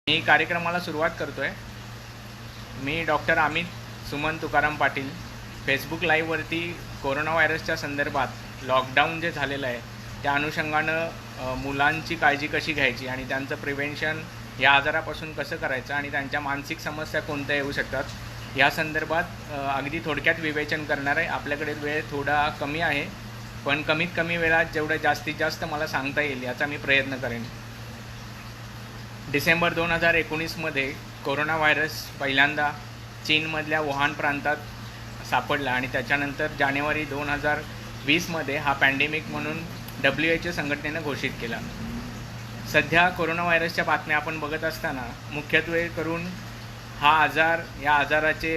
मी कार्यक्रमाला सुरुवात करतोय। मी डॉक्टर अमित सुमन तुकाराम पाटील फेसबुक लाईव्हवरती कोरोना व्हायरसच्या संदर्भात लॉकडाऊन जे झालेलं आहे त्या अनुषंगानं मुलांची काळजी कशी घ्यायची आणि त्यांचं प्रिव्हेन्शन या आजारापासून कसं करायचं आणि त्यांच्या मानसिक समस्या कोणत्या येऊ शकतात या संदर्भात अगदी थोडक्यात विवेचन करणार आहे। आपल्याकडे वेळ थोडा कमी आहे, पण कमीत कमी वेळात जेवढं जास्तीत जास्त मला सांगता येईल याचा मी प्रयत्न करेन। डिसेंबर 2019मध्ये कोरोना व्हायरस पहिल्यांदा चीनमधल्या वुहान प्रांतात सापडला आणि त्याच्यानंतर जानेवारी 2020मध्ये हा पॅन्डेमिक म्हणून WHO संघटनेनं घोषित केला। सध्या कोरोना व्हायरसच्या बातम्या आपण बघत असताना मुख्यत्वे करून हा आजार, या आजाराचे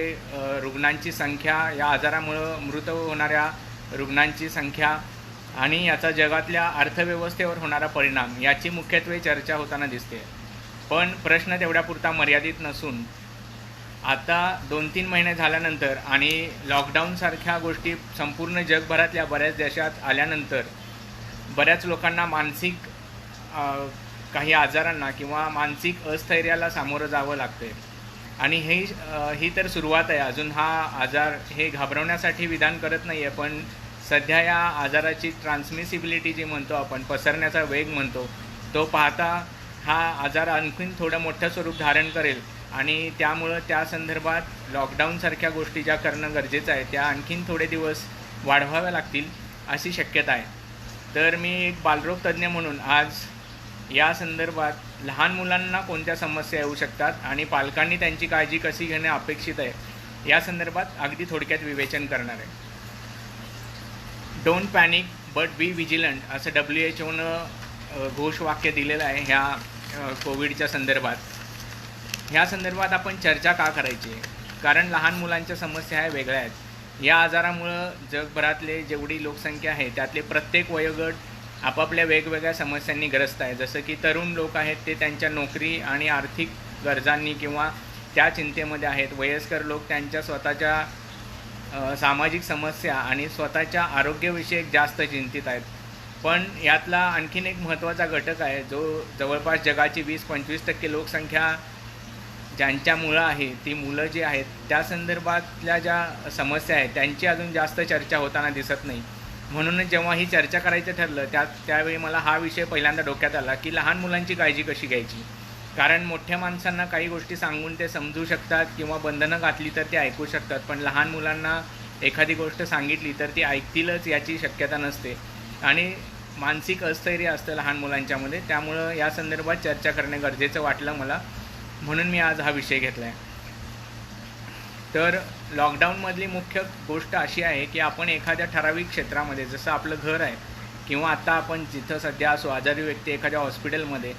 रुग्णांची संख्या, या आजारामुळं मृत होणाऱ्या रुग्णांची संख्या आणि याचा जगातल्या अर्थव्यवस्थेवर होणारा परिणाम याची मुख्यत्वे चर्चा होताना दिसते। पण प्रश्न तेवढ्यापुरता मर्यादित नसून आता 2-3 महिने झाल्यानंतर आणि लॉकडाऊनसारख्या गोष्टी संपूर्ण जगभरातल्या बऱ्याच देशात आल्यानंतर बऱ्याच लोकांना मानसिक काही आजारांना किंवा मानसिक अस्थैर्याला सामोरं जावं लागते आणि ही तर सुरुवात आहे। अजून हा आजार हे घाबरवण्यासाठी विधान करत नाही आहे, पण सध्या या आजाराची ट्रान्समिसिबिलिटी जी म्हणतो आपण, पसरण्याचा वेग म्हणतो, तो पाहता हा आजार आणखीन थोडं मोठं स्वरूप धारण करेल आणि त्यामुळं त्या संदर्भात लॉकडाऊनसारख्या गोष्टी ज्या करणं गरजेचं आहे त्या आणखीन थोडे दिवस वाढवाव्या लागतील अशी शक्यता आहे। तर मी एक बालरोग तज्ज्ञ म्हणून आज या संदर्भात लहान मुलांना कोणत्या समस्या येऊ शकतात आणि पालकांनी त्यांची काळजी कशी घेणे अपेक्षित आहे या संदर्भात अगदी थोडक्यात विवेचन करणार आहे। Don't panic but be vigilant असं WHOनं घोषवाक्य दिलेलं आहे ह्या कोविडच्या संदर्भात। ह्या संदर्भात आपण चर्चा का करायची? कारण लहान मुलांच्या समस्या ह्या वेगळ्या आहेत। या आजारामुळं जगभरातले जेवढी लोकसंख्या आहे त्यातले प्रत्येक वयोगट आपापल्या वेगवेगळ्या समस्यांनी ग्रस्त आहे। जसं की तरुण लोक आहेत ते त्यांच्या नोकरी आणि आर्थिक गरजांनी किंवा त्या चिंतेमध्ये आहेत। वयस्कर लोक त्यांच्या स्वतःच्या सामाजिक समस्या आणि स्वतःच्या आरोग्यविषयक जास्त चिंतित आहेत। पण यातला आणखीन एक महत्त्वाचा घटक आहे जो जवळपास जगाची 20-25% लोकसंख्या ज्यांच्या मुलं आहे, ती मुलं जी आहेत त्या संदर्भातल्या ज्या समस्या आहेत त्यांची अजून जास्त चर्चा होताना दिसत नाही। म्हणूनच जेव्हा ही चर्चा करायचं ठरलं त्यावेळी मला हा विषय पहिल्यांदा डोक्यात आला की लहान मुलांची काळजी कशी घ्यायची। कारण मोठ्या माणसांना काही गोष्टी सांगून ते समजू शकतात किंवा बंधनं घातली तर ते ऐकू शकतात, पण लहान मुलांना एखादी गोष्ट सांगितली तर ती ऐकतीलच याची शक्यता नसते आणि मानसिक अस्थैर्य असतं लहान मुलांच्यामध्ये। त्यामुळं या संदर्भात चर्चा करणे गरजेचं वाटलं मला, म्हणून मी आज हा विषय घेतला आहे। तर लॉकडाऊनमधली मुख्य गोष्ट अशी आहे की आपण एखाद्या ठराविक क्षेत्रामध्ये, जसं आपलं घर आहे किंवा आता आपण जिथं सध्या असो आजारी व्यक्ती एखाद्या हॉस्पिटलमध्ये,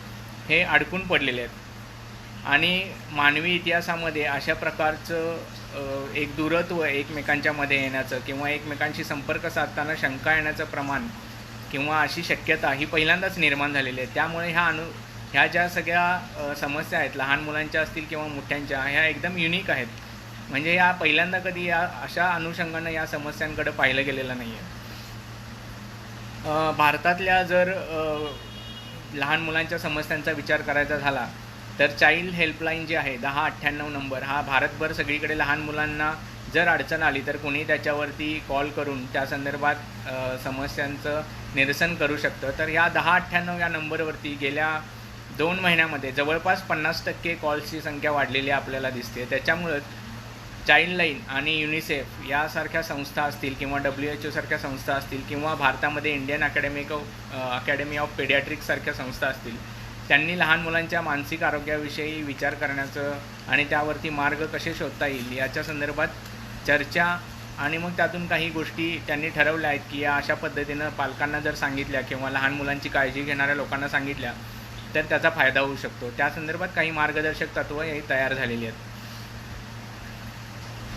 हे अडकून पडलेले आहेत आणि मानवी इतिहासामध्ये अशा प्रकारचं एक दूरत्व एकमेकांच्यामध्ये येण्याचं किंवा एकमेकांशी संपर्क साधताना शंका येण्याचं प्रमाण किंवा अशी शक्यता ही पहिल्यांदाच निर्माण झालेली आहे। त्यामुळे ह्या ज्या सगळ्या समस्या आहेत लहान मुलांच्या असतील किंवा मोठ्यांच्या, ह्या एकदम युनिक आहेत। म्हणजे या पहिल्यांदा कधी या अशा अनुषंगानं या समस्यांकडे पाहिलं गेलेलं नाही आहे। भारतातल्या जर लहान मुलांच्या समस्यांचा विचार करायचा झाला तर चाइल्ड हेल्पलाईन जी आहे 1098 नंबर, हा भारतभर सगळीकडे लहान मुलांना जर अडचण आली तर कोणी त्याच्यावरती कॉल करून त्या संदर्भात समस्यांचं निरसन करू शकतं। तर या 1098 या नंबरवरती गेल्या 2 महिन्यामध्ये जवळपास 50% कॉल्सची संख्या वाढलेली आपल्याला दिसते। त्याच्यामुळंच चाइल्डलाईन आणि युनिसेफ यासारख्या संस्था असतील किंवा WHO सारख्या संस्था असतील किंवा भारतामध्ये इंडियन अकॅडमी ऑफ पेडियाट्रिक्स संस्था असतील, त्यांनी लहान मुलांच्या मानसिक आरोग्याविषयी विचार करण्याचं आणि त्यावरती मार्ग कसे शोधता येईल याच्या संदर्भात चर्चा आणि मग त्यातून काही गोष्टी त्यांनी ठरवल्या आहेत की या अशा पद्धतीनं पालकांना जर सांगितल्या किंवा लहान मुलांची काळजी घेणाऱ्या लोकांना सांगितल्या तर त्याचा फायदा होऊ शकतो। त्या संदर्भात काही मार्गदर्शक तत्त्व ही तयार झालेली आहेत।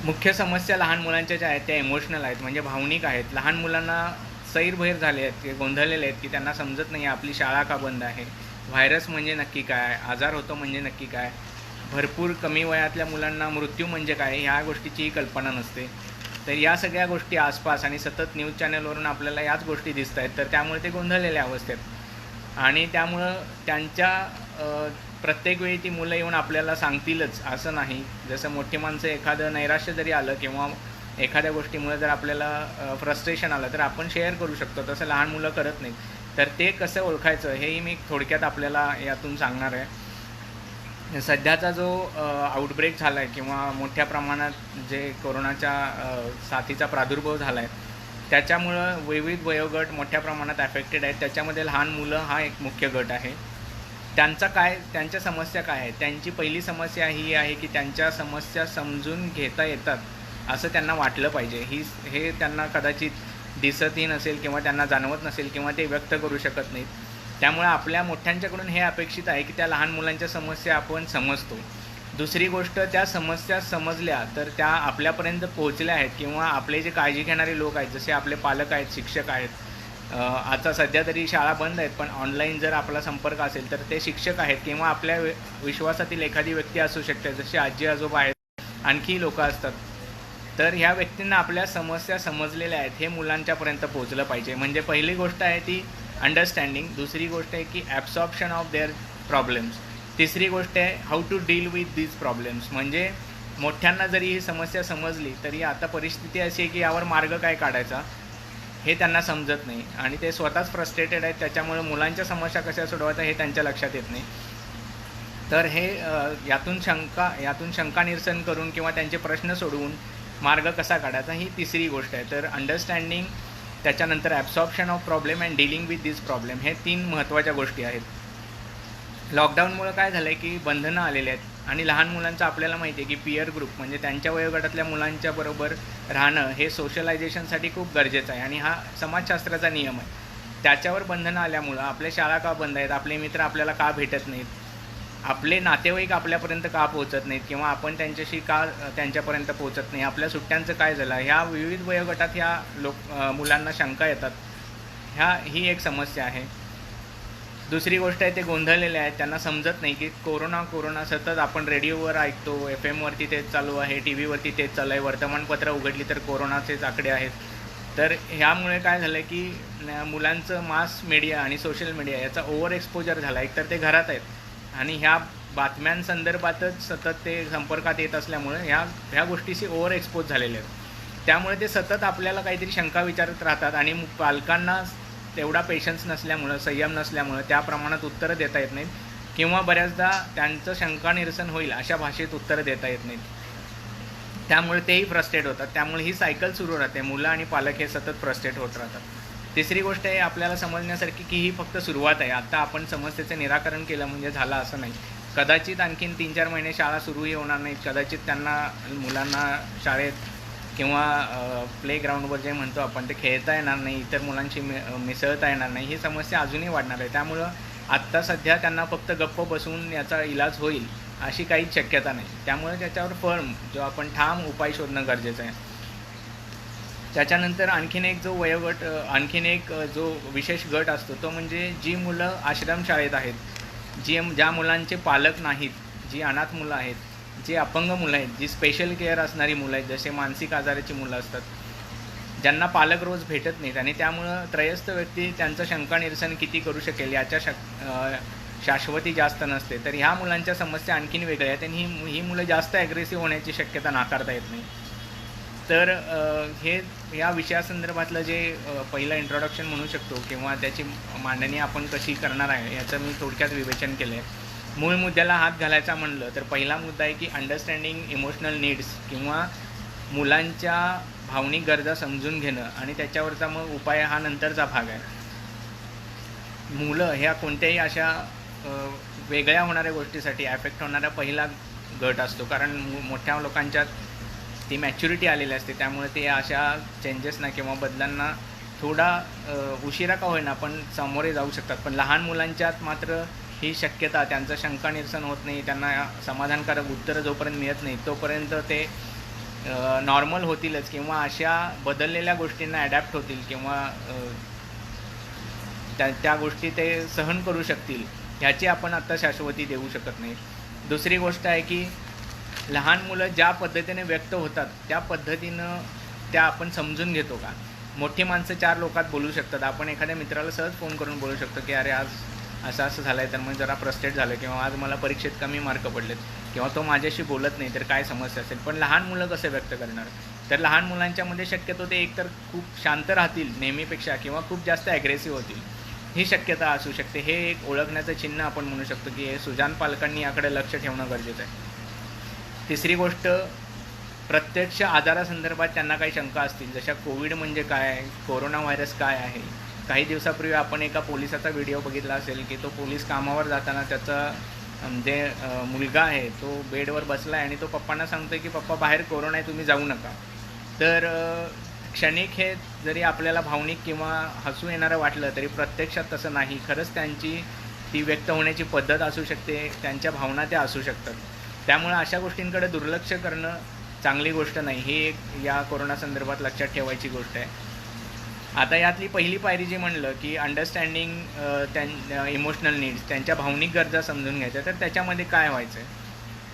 मुख्य समस्या लहान मुलांच्या ज्या आहेत त्या इमोशनल आहेत, म्हणजे भावनिक आहेत। लहान मुलांना सैरभैर झाले आहेत, ते गोंधळलेले आहेत की त्यांना समजत नाही आपली शाळा का बंद आहे, व्हायरस म्हणजे नक्की काय, आजार होतो म्हणजे नक्की काय, भरपूर कमी वयातल्या मुलांना मृत्यू म्हणजे काय ह्या गोष्टीची कल्पना नसते। तर या सगळ्या गोष्टी आसपास आणि सतत न्यूज चॅनलवरून आपल्याला याच गोष्टी दिसत आहेत, तर त्यामुळे ते गोंधळलेल्या अवस्थेत आणि त्यामुळं त्यांच्या प्रत्येक वेळी ती मुलं येऊन आपल्याला सांगतीलच असं नाही. जसं मोठी माणसं एखादं नैराश्य जरी आलं किंवा एखाद्या गोष्टीमुळे जर आपल्याला फ्रस्ट्रेशन आलं तर आपण शेअर करू शकतो, तसं लहान मुलं करत नाहीत. तर ते कसं ओळखायचं हेही मी थोडक्यात आपल्याला यातून सांगणार आहे. सध्याचा जो आउटब्रेक झाला आहे किंवा मोठ्या प्रमाणात जे कोरोनाच्या साथीचा प्रादुर्भाव झाला आहे, त्याच्यामुळं विविध वयोगट मोठ्या प्रमाणात ॲफेक्टेड आहेत. त्याच्यामध्ये लहान मुलं हा एक मुख्य गट आहे. त्यांच्या समस्या काय आहेत? त्यांची पहिली समस्या ही आहे की त्यांच्या समस्या समजून घेता येतात असं त्यांना वाटलं पाहिजे. हे त्यांना कदाचित दिसतही नसेल किंवा त्यांना जाणवत नसेल किंवा ते व्यक्त करू शकत नाहीत. त्यामुळे आपल्या मोठ्यांच्याकडून हे अपेक्षित आहे की त्या लहान मुलांच्या समस्या आपण समजतो. दुसरी गोष्ट, त्या समस्या समजल्या तर त्या आपल्यापर्यंत पोहोचल्या आहेत किंवा आपले जे काळजी घेणारे लोक आहेत, जसे आपले पालक आहेत, शिक्षक आहेत. आता सध्या तरी शाळा बंद आहेत, पण ऑनलाईन जर आपला संपर्क असेल तर ते शिक्षक आहेत किंवा आपल्या विश्वासातील एखादी व्यक्ती असू शकते, जसे आजी आजोबा आहेत, आणखी लोक असतात. तर ह्या व्यक्तींना आपल्या समस्या समजलेल्या आहेत हे मुलांच्यापर्यंत पोहोचलं पाहिजे. म्हणजे पहिली गोष्ट आहे ती अंडरस्टँडिंग. दुसरी गोष्ट आहे की ॲब्सॉर्प्शन ऑफ देअर प्रॉब्लेम्स. तिसरी गोष्ट आहे how to deal with these problems. म्हणजे मोठ्यांना जरी ही समस्या समजली तरी आता परिस्थिती अशी आहे की यावर मार्ग काय काढायचा हे त्यांना समजत नाही आणि ते स्वतःच फ्रस्ट्रेटेड आहेत. त्याच्यामुळे मुलांच्या समस्या कशा सोडवायच्या हे त्यांच्या लक्षात येत नाही. तर हे यातून शंका निरसन करून किंवा त्यांचे प्रश्न सोडवून मार्ग कसा काढायचा ही तिसरी गोष्ट आहे. तर अंडरस्टँडिंग, त्याच्यानंतर absorption of problem and dealing with this problem, हे 3 महत्त्वाच्या गोष्टी आहेत. लॉकडाऊनमुळं काय झालं आहे की बंधनं आलेली आहेत आणि लहान मुलांचं आपल्याला माहिती आहे की पियर ग्रुप म्हणजे त्यांच्या वयोगटातल्या मुलांच्या बरोबर राहणं हे सोशलायझेशनसाठी खूप गरजेचं आहे आणि हा समाजशास्त्राचा नियम आहे. त्याच्यावर बंधनं आल्यामुळं आपल्या शाळा का बंद आहेत, आपले मित्र आपल्याला का भेटत नाहीत, आपले नातेवाईक आपल्यापर्यंत का पोहोचत नाहीत किंवा आपण त्यांच्याशी का त्यांच्यापर्यंत पोहोचत नाही, आपल्या सुट्ट्यांचं काय झालं, ह्या विविध वयोगटात ह्या मुलांना शंका येतात. ही एक समस्या आहे. दुसरी गोष्ट आहे ते गोंधळलेले आहेत. त्यांना समजत नाही की कोरोना सतत आपण रेडिओवर ऐकतो, FM वरती तेच चालू आहे, TV वरती तेच चालू आहे, वर्तमानपत्र उघडली तर कोरोनाचेच आकडे आहेत. तर ह्यामुळे काय झालं की मुलांचं मास मीडिया आणि सोशल मीडिया याचा ओव्हर एक्सपोजर झाला. एकतर ते घरात आहेत आणि ह्या बातम्यांसंदर्भातच सतत ते संपर्कात येत असल्यामुळे ह्या गोष्टीशी ओव्हर एक्सपोज झालेले आहेत. त्यामुळे ते सतत आपल्याला काहीतरी शंका विचारत राहतात आणि पालकांना तेवढा पेशन्स नसल्यामुळं, संयम नसल्यामुळं त्या प्रमाणात उत्तरं देता येत नाहीत किंवा बऱ्याचदा त्यांचं शंका निरसन होईल अशा भाषेत उत्तरं देता येत नाहीत. त्यामुळे तेही फ्रस्ट्रेट होतात. त्यामुळे ही सायकल सुरू राहते. मुलं आणि पालक हे सतत फ्रस्ट्रेट होत राहतात. तिसरी गोष्ट आहे आपल्याला समजण्यासारखी की ही फक्त सुरुवात आहे. आता आपण समस्येचं निराकरण केलं म्हणजे झालं असं नाही. कदाचित आणखीन 3-4 महिने शाळा सुरूही होणार नाहीत. कदाचित मुलांना शाळेत किंवा प्लेग्राऊंडवर जे म्हणतो आपण ते खेळता येणार नाही, इतर मुलांशी मिसळता येणार नाही. ही समस्या अजूनही वाढणार आहे. त्यामुळं आत्ता सध्या त्यांना फक्त गप्प बसून याचा इलाज होईल अशी काहीच शक्यता नाही. त्यामुळे त्याच्यावर जो आपण ठाम उपाय शोधणं गरजेचं आहे. त्याच्यानंतर आणखीन एक जो विशेष गट असतो तो म्हणजे जी मुलं आश्रमशाळेत आहेत, ज्या मुलांचे पालक नाहीत, जी अनाथ मुलं आहेत, जी अपंग मुलं आहेत, जी स्पेशल केअर असणारी मुलं आहेत, जसे मानसिक आजाराची मुलं असतात, ज्यांना पालक रोज भेटत नाहीत आणि त्यामुळं त्रयस्थ व्यक्ती त्यांचं शंका निरसन किती करू शकेल याच्या शाश्वती जास्त नसते. तर ह्या मुलांच्या समस्या आणखीन वेगळ्या आहेत आणि ही मुलं जास्त ॲग्रेसिव्ह होण्याची शक्यता नाकारता येत नाही. तर या विषयासंदर्भातलं जे पहिलं इंट्रोडक्शन म्हणू शकतो किंवा त्याची मांडणी आपण कशी करणार आहे याचं मी थोडक्यात विवेचन केलं आहे. मूळ मुद्द्याला हात घालायचा म्हणलं तर पहिला मुद्दा आहे की अंडरस्टँडिंग इमोशनल नीड्स किंवा मुलांच्या भावनिक गरजा समजून घेणं आणि त्याच्यावरचा मग उपाय हा नंतरचा भाग आहे. मुलं ह्या कोणत्याही अशा वेगळ्या होणाऱ्या गोष्टीसाठी ॲफेक्ट होणारा पहिला गट असतो, कारण मोठ्या लोकांच्यात ती मॅच्युरिटी आलेली असते. त्यामुळे ते अशा चेंजेसना किंवा बदलांना थोडा उशिरा का होईना पण सामोरे जाऊ शकतात. पण लहान मुलांच्यात मात्र ही शक्यता, त्यांचं शंका निरसन होत नाही, त्यांना समाधानकारक उत्तरं जोपर्यंत मिळत नाही तोपर्यंत ते नॉर्मल होतीलच किंवा अशा बदललेल्या गोष्टींना ॲडॅप्ट होतील किंवा त्या गोष्टी ते सहन करू शकतील ह्याची आपण आत्ता शाश्वती देऊ शकत नाही. दुसरी गोष्ट आहे की लहान मुलं ज्या पद्धतीने व्यक्त होतात त्या पद्धतीनं त्या आपण समजून घेतो का. मोठी माणसं 4 लोकात बोलू शकतात. आपण एखाद्या मित्राला सहज फोन करून बोलू शकतो की अरे आज असं असं झालं आहे, तर मग जरा फ्रस्ट्रेट झालं, किंवा आज मला परीक्षेत कमी मार्क पडलेत, किंवा तो माझ्याशी बोलत नाही, तर काय समस्या असेल. पण लहान मुलं कसं व्यक्त करणार? तर लहान मुलांच्यामध्ये शक्यतो ते एकतर खूप शांत राहतील नेहमीपेक्षा, किंवा खूप जास्त ॲग्रेसिव्ह होतील, ही शक्यता असू शकते. हे एक ओळखण्याचं चिन्ह आपण म्हणू शकतो की हे सुजाण पालकांनी याकडे लक्ष ठेवणं गरजेचं आहे. तिसरी गोष्ट, प्रत्यक्ष आजारासंदर्भात त्यांना काही शंका असतील, जशा कोविड म्हणजे काय आहे, कोरोना व्हायरस काय आहे. काही दिवसापूर्वी आपण एका पोलिसाचा व्हिडिओ बघितला असेल की तो पोलीस कामावर जाताना त्याचा जे मुलगा आहे तो बेडवर बसला आहे आणि तो पप्पांना सांगतो की पप्पा बाहेर कोरोना आहे, तुम्ही जाऊ नका. तर क्षणिक हे जरी आपल्याला भावनिक किंवा हसू येणारं वाटलं तरी प्रत्यक्षात तसं नाही. खरंच त्यांची ती व्यक्त होण्याची पद्धत असू शकते, त्यांच्या भावना त्या असू शकतात. त्यामुळे अशा गोष्टींकडे दुर्लक्ष करणं चांगली गोष्ट नाही. ही एक या कोरोना संदर्भात लक्षात ठेवायची गोष्ट आहे. आता यातली पहिली पायरी जी म्हणलं की अंडरस्टँडिंग इमोशनल नीड्स, त्यांच्या भावनिक गरजा समजून घ्यायच्या. तर त्याच्यामध्ये काय व्हायचं आहे,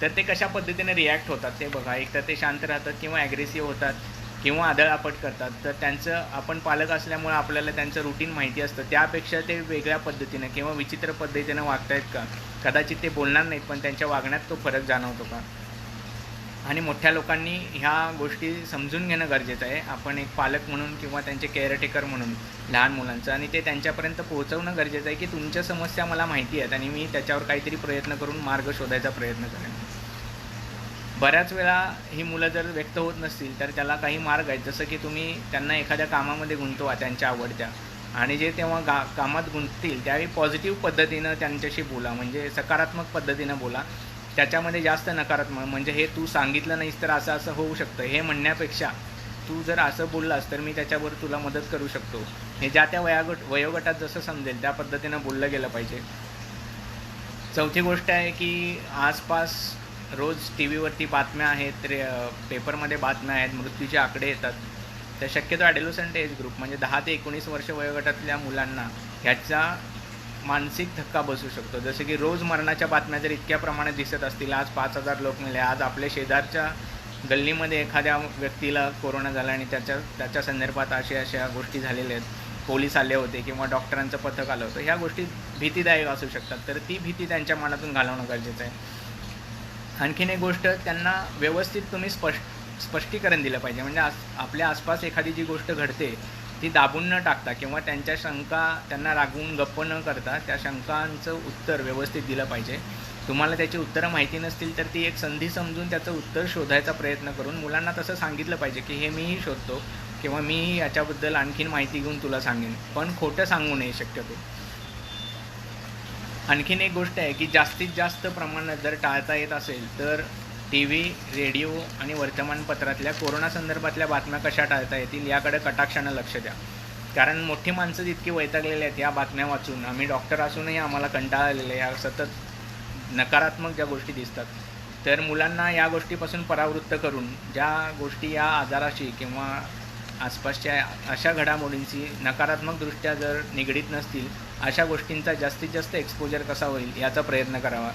तर ते कशा पद्धतीने रिॲक्ट होतात ते बघा. एक तर ते शांत राहतात किंवा ॲग्रेसिव्ह होतात किंवा आदळआपट करतात. तर त्यांचं, आपण पालक असल्यामुळे आपल्याला त्यांचं रुटीन माहिती असतं. त्यापेक्षा ते वेगळ्या पद्धतीनं किंवा विचित्र पद्धतीनं वागतायत का, कदाचित ते बोलणार नाहीत पण त्यांच्या वागण्यात तो फरक जाणवतो का. आणि मोठ्या लोकांनी ह्या गोष्टी समजून घेणं गरजेचं आहे. आपण एक पालक म्हणून किंवा त्यांचे केअरटेकर म्हणून लहान मुलांचं, आणि ते त्यांच्यापर्यंत पोहोचवणं गरजेचं आहे की तुमच्या समस्या मला माहिती आहेत आणि मी त्याच्यावर काहीतरी प्रयत्न करून मार्ग शोधायचा प्रयत्न करेन. बऱ्याच वेळा ही मुलं जर व्यक्त होत नसतील तर त्याला काही मार्ग आहेत. जसं की तुम्ही त्यांना एखाद्या कामामध्ये गुंतवा त्यांच्या आवडत्या, आणि जे तेव्हा कामात गुंततील त्यावेळी पॉझिटिव्ह पद्धतीनं त्यांच्याशी बोला, म्हणजे सकारात्मक पद्धतीनं बोला. त्याच्यामध्ये जास्त नकारात्मक, म्हणजे हे तू सांगितलं नाहीस तर असं असं होऊ शकतं हे म्हणण्यापेक्षा तू जर असं बोललास तर मी त्याच्यावर तुला मदत करू शकतो, हे ज्या त्या वयोगटात जसं समजेल त्या पद्धतीनं बोललं गेलं पाहिजे. चौथी गोष्ट आहे की आसपास रोज टी व्हीवरती बातम्या आहेत, पेपरमध्ये बातम्या आहेत, मृत्यूचे आकडे येतात. तर शक्यतो ॲडोलसंट एज ग्रुप म्हणजे 10 ते 19 वर्ष वयोगटातल्या मुलांना ह्याचा मानसिक धक्का बसू शकतो. जसं की रोज मरणाच्या बातम्या जर इतक्या प्रमाणात दिसत असतील, आज 5,000 लोक मेले, आज आपल्या शेजारच्या गल्लीमध्ये एखाद्या व्यक्तीला कोरोना झाला आणि त्याच्या संदर्भात अशा गोष्टी झालेल्या आहेत, पोलीस आले होते किंवा डॉक्टरांचं पथक आलं होतं, ह्या गोष्टी भीतीदायक असू शकतात. तर ती भीती त्यांच्या मनातून घालवणं गरजेचं आहे. आणखीन एक गोष्ट, त्यांना व्यवस्थित तुम्ही स्पष्टीकरण दिलं पाहिजे. म्हणजे आपल्या आसपास एखादी जी गोष्ट घडते ती दाबून न टाकता किंवा त्यांच्या शंका त्यांना रागवून गप्प न करता त्या शंकांचं उत्तर व्यवस्थित दिलं पाहिजे. तुम्हाला त्याची उत्तरं माहिती नसतील तर ती एक संधी समजून त्याचं उत्तर शोधायचा प्रयत्न करून मुलांना तसं सांगितलं पाहिजे की हे मीही शोधतो किंवा मीही याच्याबद्दल आणखीन माहिती घेऊन तुला सांगेन, पण खोटं सांगू नये शक्यतो. आणखीन एक गोष्ट आहे की जास्तीत जास्त प्रमाणात जर टाळता येत असेल तर टी व्ही, रेडिओ आणि वर्तमानपत्रातल्या कोरोना संदर्भातल्या बातम्या कशा टाळता येतील याकडे कटाक्षानं लक्ष द्या. कारण मोठी माणसं जितकी वैतागलेली आहेत या बातम्या वाचून, आम्ही डॉक्टर असूनही आम्हाला कंटाळा आलेला आहे, या सतत नकारात्मक ज्या गोष्टी दिसतात, तर मुलांना या गोष्टीपासून परावृत्त करून ज्या गोष्टी या आजाराशी किंवा आसपासच्या अशा घडामोडींशी नकारात्मकदृष्ट्या जर निगडीत नसतील अशा गोष्टींचा जास्तीत जास्त एक्सपोजर कसा होईल याचा प्रयत्न करावा.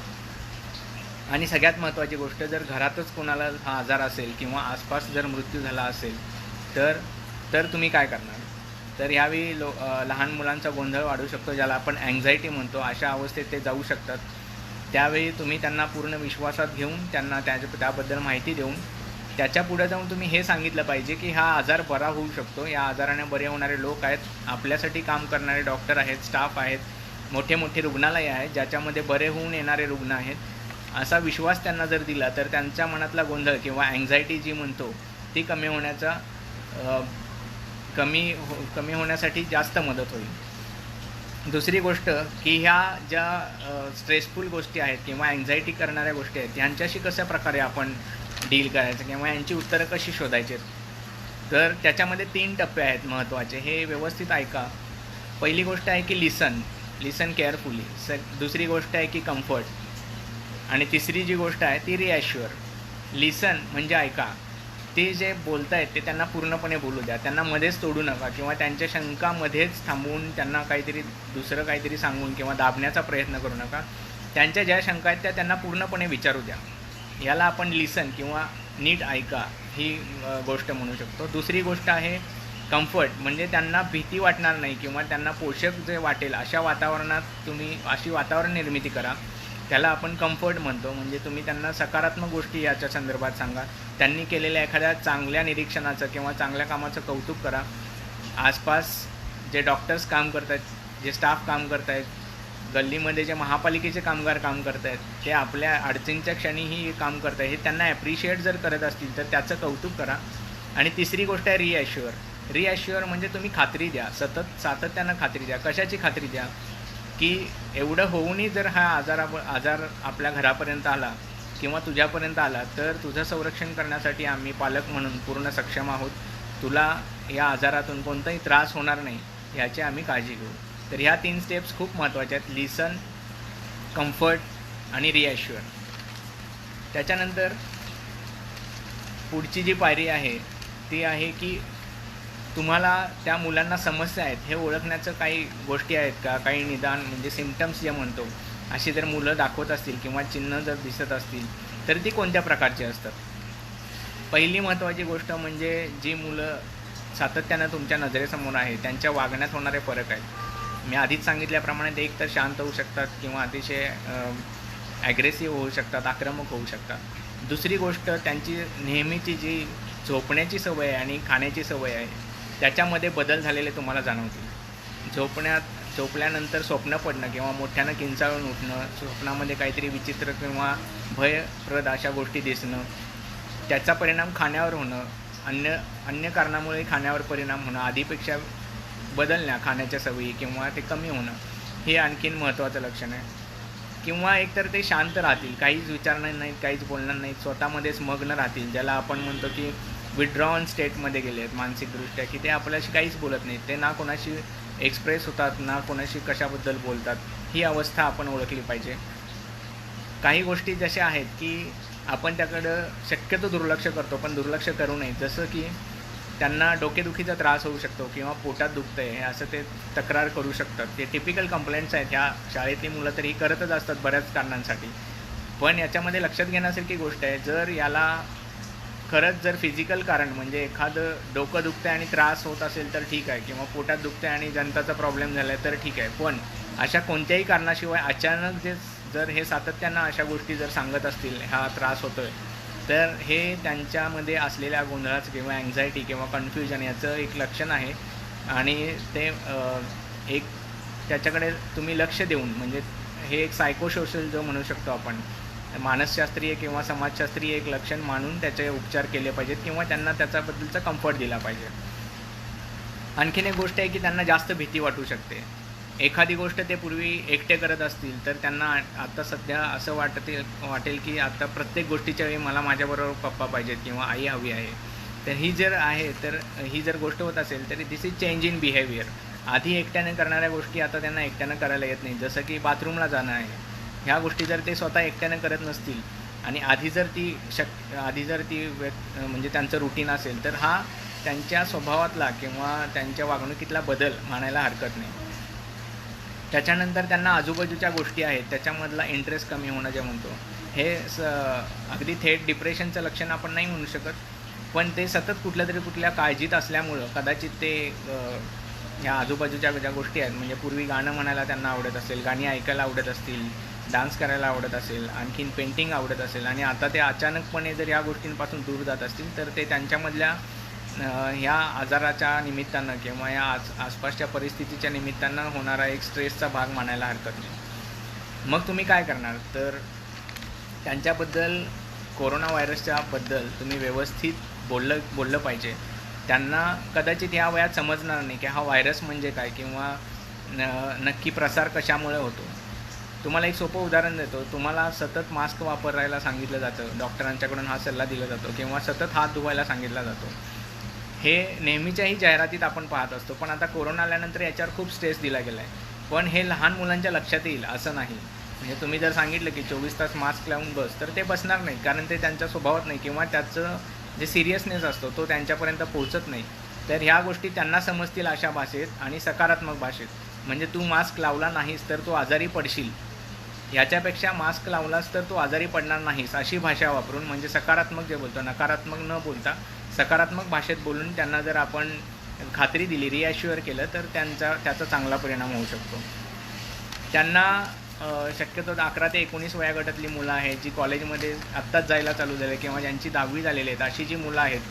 आणि सगळ्यात महत्त्वाची गोष्ट, जर घरातच कोणाला हा आजार असेल किंवा आसपास जर मृत्यू झाला असेल तर तुम्ही काय करणार. तर यावेळी लहान मुलांचा गोंधळ वाढू शकतो, ज्याला आपण अँक्झायटी म्हणतो. अशा अवस्थेत ते जाऊ शकतात. त्यावेळी तुम्ही त्यांना पूर्ण विश्वासात घेऊन त्यांना त्याबद्दल माहिती देऊन त्याच्या पुढे जाऊन तुम्ही हे सांगितलं पाहिजे की हा आजार बरा होऊ शकतो, या आजाराने बरे होणारे लोक आहेत, आपल्यासाठी काम करणारे डॉक्टर आहेत, स्टाफ आहेत, मोठे मोठे रुग्णालय आहेत ज्याच्यामध्ये बरे होऊन येणारे रुग्ण आहेत. असा विश्वास त्यांना जर दिला तर त्यांच्या मनातला गोंधळ किंवा अँक्झायटी जी म्हणतो ती कमी होण्यासाठी जास्त मदत होईल. दुसरी गोष्ट की ह्या ज्या स्ट्रेसफुल गोष्टी आहेत किंवा अँक्झायटी करणाऱ्या गोष्टी आहेत यांच्याशी कशा प्रकारे आपण डील करायचं किंवा यांची उत्तरं कशी शोधायची, तर त्याच्यामध्ये 3 टप्पे आहेत महत्त्वाचे, हे व्यवस्थित ऐका. पहिली गोष्ट आहे की लिसन केअरफुली. दुसरी गोष्ट आहे की कम्फर्ट, आणि तिसरी जी गोष्ट आहे ती रिॲश्युअर. लिसन म्हणजे ऐका, ते जे बोलत आहेत ते त्यांना पूर्णपणे बोलू द्या, त्यांना मध्येच तोडू नका किंवा त्यांच्या शंकामध्येच थांबवून त्यांना दुसरं काहीतरी सांगून किंवा दाबण्याचा प्रयत्न करू नका. त्यांच्या ज्या शंका आहेत त्या त्यांना पूर्णपणे विचारू द्या. याला आपण लिसन किंवा नीट ऐका ही गोष्ट म्हणू शकतो. दुसरी गोष्ट आहे कम्फर्ट म्हणजे त्यांना भीती वाटणार नाही किंवा त्यांना पोषक जे वाटेल अशा वातावरणात तुम्ही अशी वातावरण निर्मिती करा. त्याला आपण कम्फर्ट म्हणतो. म्हणजे तुम्ही त्यांना सकारात्मक गोष्टी याच्या संदर्भात सांगा. त्यांनी केलेल्या एखाद्या चांगल्या निरीक्षणाचं किंवा चांगल्या कामाचं कौतुक करा. आसपास जे डॉक्टर्स काम करत आहेत, जे स्टाफ काम करत आहेत, गल्लीमध्ये जे महापालिकेचे कामगार काम करत आहेत, ते आपल्या अडचणीच्या क्षणीही काम करत आहे, हे त्यांना ॲप्रिशिएट जर करत असतील तर त्याचं कौतुक करा. आणि तिसरी गोष्ट आहे रिॲश्युअर म्हणजे तुम्ही खात्री द्या, सातत्यानं खात्री द्या. कशाची खात्री द्या? की एवढं होऊनही जर हा आजार आपल्या घरापर्यंत आला किंवा तुझ्यापर्यंत आला तर तुझं संरक्षण करण्यासाठी आम्ही पालक म्हणून पूर्ण सक्षम आहोत. तुला या आजारातून कोणताही त्रास होणार नाही याची आम्ही काळजी घेऊ. तर ह्या 3 स्टेप्स खूप महत्त्वाच्या आहेत: लिसन, कम्फर्ट आणि रिॲश्युअर. त्याच्यानंतर पुढची जी पायरी आहे ती आहे की तुम्हाला त्या मुलांना समस्या आहेत हे ओळखण्याचं काही गोष्टी आहेत का, काही निदान म्हणजे सिम्पटम्स जे म्हणतो, अशी जर मुलं दाखवत असतील किंवा चिन्ह जर दिसत असतील तर ती कोणत्या प्रकारची असतात. पहिली महत्त्वाची गोष्ट म्हणजे जी मुलं सातत्यानं तुमच्या नजरेसमोर आहे त्यांच्या वागण्यात होणारे फरक आहेत. मी आधीच सांगितल्याप्रमाणे ते एकतर शांत होऊ शकतात किंवा अतिशय ॲग्रेसिव्ह होऊ शकतात, आक्रमक होऊ शकतात. दुसरी गोष्ट त्यांची नेहमीची जी झोपण्याची सवय आहे आणि खाण्याची सवय आहे त्याच्यामध्ये बदल झालेले तुम्हाला जाणवतील. झोपल्यानंतर स्वप्न पडणं किंवा मोठ्यानं किंचाळून उठणं, स्वप्नामध्ये काहीतरी विचित्र किंवा भयप्रद अशा गोष्टी दिसणं, त्याचा परिणाम खाण्यावर होणं, अन्य कारणामुळे खाण्यावर परिणाम होणं, आधीपेक्षा बदलण्या खाण्याच्या सवयी किंवा ते कमी होणं, हे आणखीन महत्त्वाचं लक्षण आहे. किंवा एकतर ते शांत राहतील, काहीच विचारणार नाहीत, काहीच बोलणार नाहीत, स्वतःमध्येच मग्न राहतील, ज्याला आपण म्हणतो की विड्रॉन स्टेटमध्ये गेले आहेत मानसिकदृष्ट्या, की ते आपल्याशी काहीच बोलत नाहीत, ते ना कोणाशी एक्सप्रेस होतात, ना कोणाशी कशाबद्दल बोलतात. ही अवस्था आपण ओळखली पाहिजे. काही गोष्टी जशा आहेत की आपण त्याकडं शक्यतो दुर्लक्ष करतो, पण दुर्लक्ष करू नये. जसं की त्यांना डोकेदुखीचा त्रास होऊ शकतो किंवा पोटात दुखतं आहे हे असं ते तक्रार करू शकतात. ते टिपिकल कंप्लेंट्स आहेत. ह्या शाळेतली मुलं तरी करतच असतात बऱ्याच कारणांसाठी. पण याच्यामध्ये लक्षात घेण्यासारखी गोष्ट आहे, जर याला खरंच जर फिजिकल कारण म्हणजे एखादं डोकं दुखतं आहे आणि त्रास होत असेल तर ठीक आहे, किंवा पोटात दुखतं आहे आणि जंताचा प्रॉब्लेम झाला आहे तर ठीक आहे. पण अशा कोणत्याही कारणाशिवाय अचानक जर हे सातत्यानं अशा गोष्टी जर सांगत असतील, हा त्रास होतो आहे, तर हे त्यांच्यामध्ये असलेल्या गोंधळाचं किंवा अँझायटी किंवा कन्फ्युजन याचं एक लक्षण आहे. आणि ते एक त्याच्याकडे तुम्ही लक्ष देऊन, म्हणजे हे एक सायकोसोशल जो म्हणू शकतो आपण, मानसशास्त्रीय किंवा समाजशास्त्रीय एक लक्षण मानून त्याचे उपचार केले पाहिजेत किंवा त्यांना त्याच्याबद्दलचा कम्फर्ट दिला पाहिजे. आणखीन एक गोष्ट आहे की त्यांना जास्त भीती वाटू शकते. एखादी गोष्ट ते पूर्वी एकटे करत असतील तर त्यांना आता सध्या असं वाटेल की आता प्रत्येक गोष्टीच्या वेळी मला माझ्याबरोबर पप्पा पाहिजेत किंवा आई हवी आहे. तर ही जर गोष्ट होत असेल तर दिस इज चेंज इन बिहेवियर. आधी एकट्याने करणाऱ्या गोष्टी आता त्यांना एकट्यानं करायला येत नाही. जसं की बाथरूमला जाणं आहे, ह्या गोष्टी जर ते स्वतः एकट्यानं करत नसतील आणि आधी जर ती म्हणजे त्यांचं रुटीन असेल तर हा त्यांच्या स्वभावातला किंवा त्यांच्या वागणुकीतला बदल मानायला हरकत नाही. त्याच्यानंतर त्यांना आजूबाजूच्या गोष्टी आहेत त्याच्यामधला इंटरेस्ट कमी होणं जे म्हणतो, हे अगदी थेट डिप्रेशनचं लक्षण आपण नाही म्हणू शकत, पण ते सतत कुठल्या काळजीत असल्यामुळं कदाचित ते ह्या आजूबाजूच्या ज्या गोष्टी आहेत, म्हणजे पूर्वी गाणं म्हणायला त्यांना आवडत असेल, गाणी ऐकायला आवडत असतील, डान्स करायला आवडत असेल, आणखीन पेंटिंग आवडत असेल, आणि आता ते अचानकपणे जर या गोष्टींपासून दूर जात असतील तर ते त्यांच्यामधल्या ह्या आजाराच्या निमित्तानं किंवा या आसपासच्या परिस्थितीच्या निमित्तानं होणारा एक स्ट्रेसचा भाग मानायला हरकत नाही. मग तुम्ही काय करणार, तर त्यांच्याबद्दल कोरोना व्हायरसच्या बद्दल तुम्ही व्यवस्थित बोललं पाहिजे. त्यांना कदाचित ह्या वयात समजणार नाही की हा व्हायरस म्हणजे काय किंवा नक्की प्रसार कशामुळे होतो. तुम्हाला एक सोपं उदाहरण देतो. तुम्हाला सतत मास्क वापरायला सांगितलं जातं, डॉक्टरांच्याकडून हा सल्ला दिला जातो, किंवा सतत हात धुवायला सांगितला जातो. हे नेहमीच्याही जाहिरातीत आपण पाहत असतो, पण आता कोरोना आल्यानंतर याच्यावर खूप स्ट्रेस दिला गेला आहे. पण हे लहान मुलांच्या लक्षात येईल असं नाही. म्हणजे तुम्ही जर सांगितलं की 24 तास मास्क लावून बस, तर ते बसणार नाही, कारण ते त्यांच्या स्वभावात नाही किंवा त्याचं जे सिरियसनेस असतो तो त्यांच्यापर्यंत पोहोचत नाही. तर ह्या गोष्टी त्यांना समजतील अशा भाषेत आणि सकारात्मक भाषेत. म्हणजे तू मास्क लावला नाहीस तर तू आजारी पडशील, ह्याच्यापेक्षा मास्क लावलास तर तू आजारी पडणार नाहीस अशी भाषा वापरून, म्हणजे सकारात्मक जे बोलतो, नकारात्मक न बोलता सकारात्मक भाषेत बोलून त्यांना जर आपण खात्री दिली, रिॲश्युअर केलं, तर त्याचा चांगला परिणाम होऊ शकतो. त्यांना शक्यतो 11 ते 19 वयोगटातली मुलं आहेत, जी कॉलेजमध्ये आत्ताच जायला चालू झाले किंवा ज्यांची 10वी झालेली आहेत, अशी जी मुलं आहेत,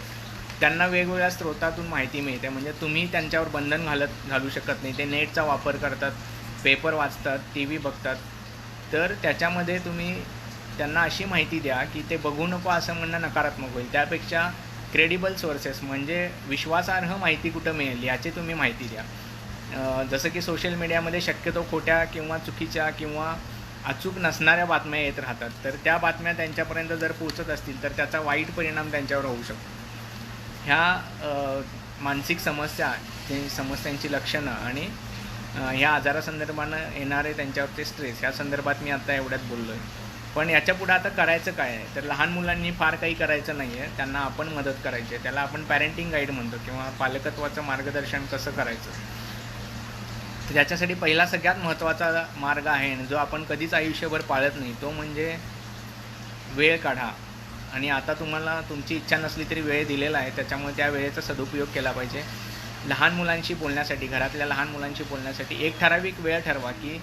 त्यांना वेगवेगळ्या स्रोतातून माहिती मिळते. म्हणजे तुम्ही त्यांच्यावर बंधन घालू शकत नाही. ते नेटचा वापर करतात, पेपर वाचतात, टी व्ही बघतात. तर त्याच्यामध्ये तुम्ही त्यांना अशी माहिती द्या की ते बघू नको असं म्हणणं नकारात्मक होईल. त्यापेक्षा क्रेडिबल सोर्सेस म्हणजे विश्वासार्ह माहिती कुठं मिळेल याची तुम्ही माहिती द्या. जसं की सोशल मीडियामध्ये शक्यतो खोट्या किंवा चुकीच्या किंवा अचूक नसणाऱ्या बातम्या येत राहतात. तर त्या बातम्या त्यांच्यापर्यंत जर पोहोचत असतील तर त्याचा वाईट परिणाम त्यांच्यावर होऊ शकतो. ह्या मानसिक समस्यांची लक्षणं आणि ह्या आजारासंदर्भानं येणारे त्यांच्यावरचे स्ट्रेस या संदर्भात मी आत्ता एवढ्यात बोललो आहे. पण याच्यापुढे आता करायचं काय आहे, तर लहान मुलांनी फार काही करायचं नाही आहे. त्यांना आपण मदत करायची आहे. त्याला आपण पॅरेंटिंग गाईड म्हणतो किंवा पालकत्वाचं मार्गदर्शन कसं करायचं. तर त्याच्यासाठी पहिला सगळ्यात महत्त्वाचा मार्ग आहे जो आपण कधीच आयुष्यभर पाळत नाही, तो म्हणजे वेळ काढा. आणि आता तुम्हाला तुमची इच्छा नसली तरी वेळ दिलेला आहे, त्याच्यामुळे त्या वेळेचा सदुपयोग केला पाहिजे. लहान मुलांशी बोलण्यासाठी, घरातल्या लहान मुलांशी बोलण्यासाठी एक ठराविक वेळ ठरवा, की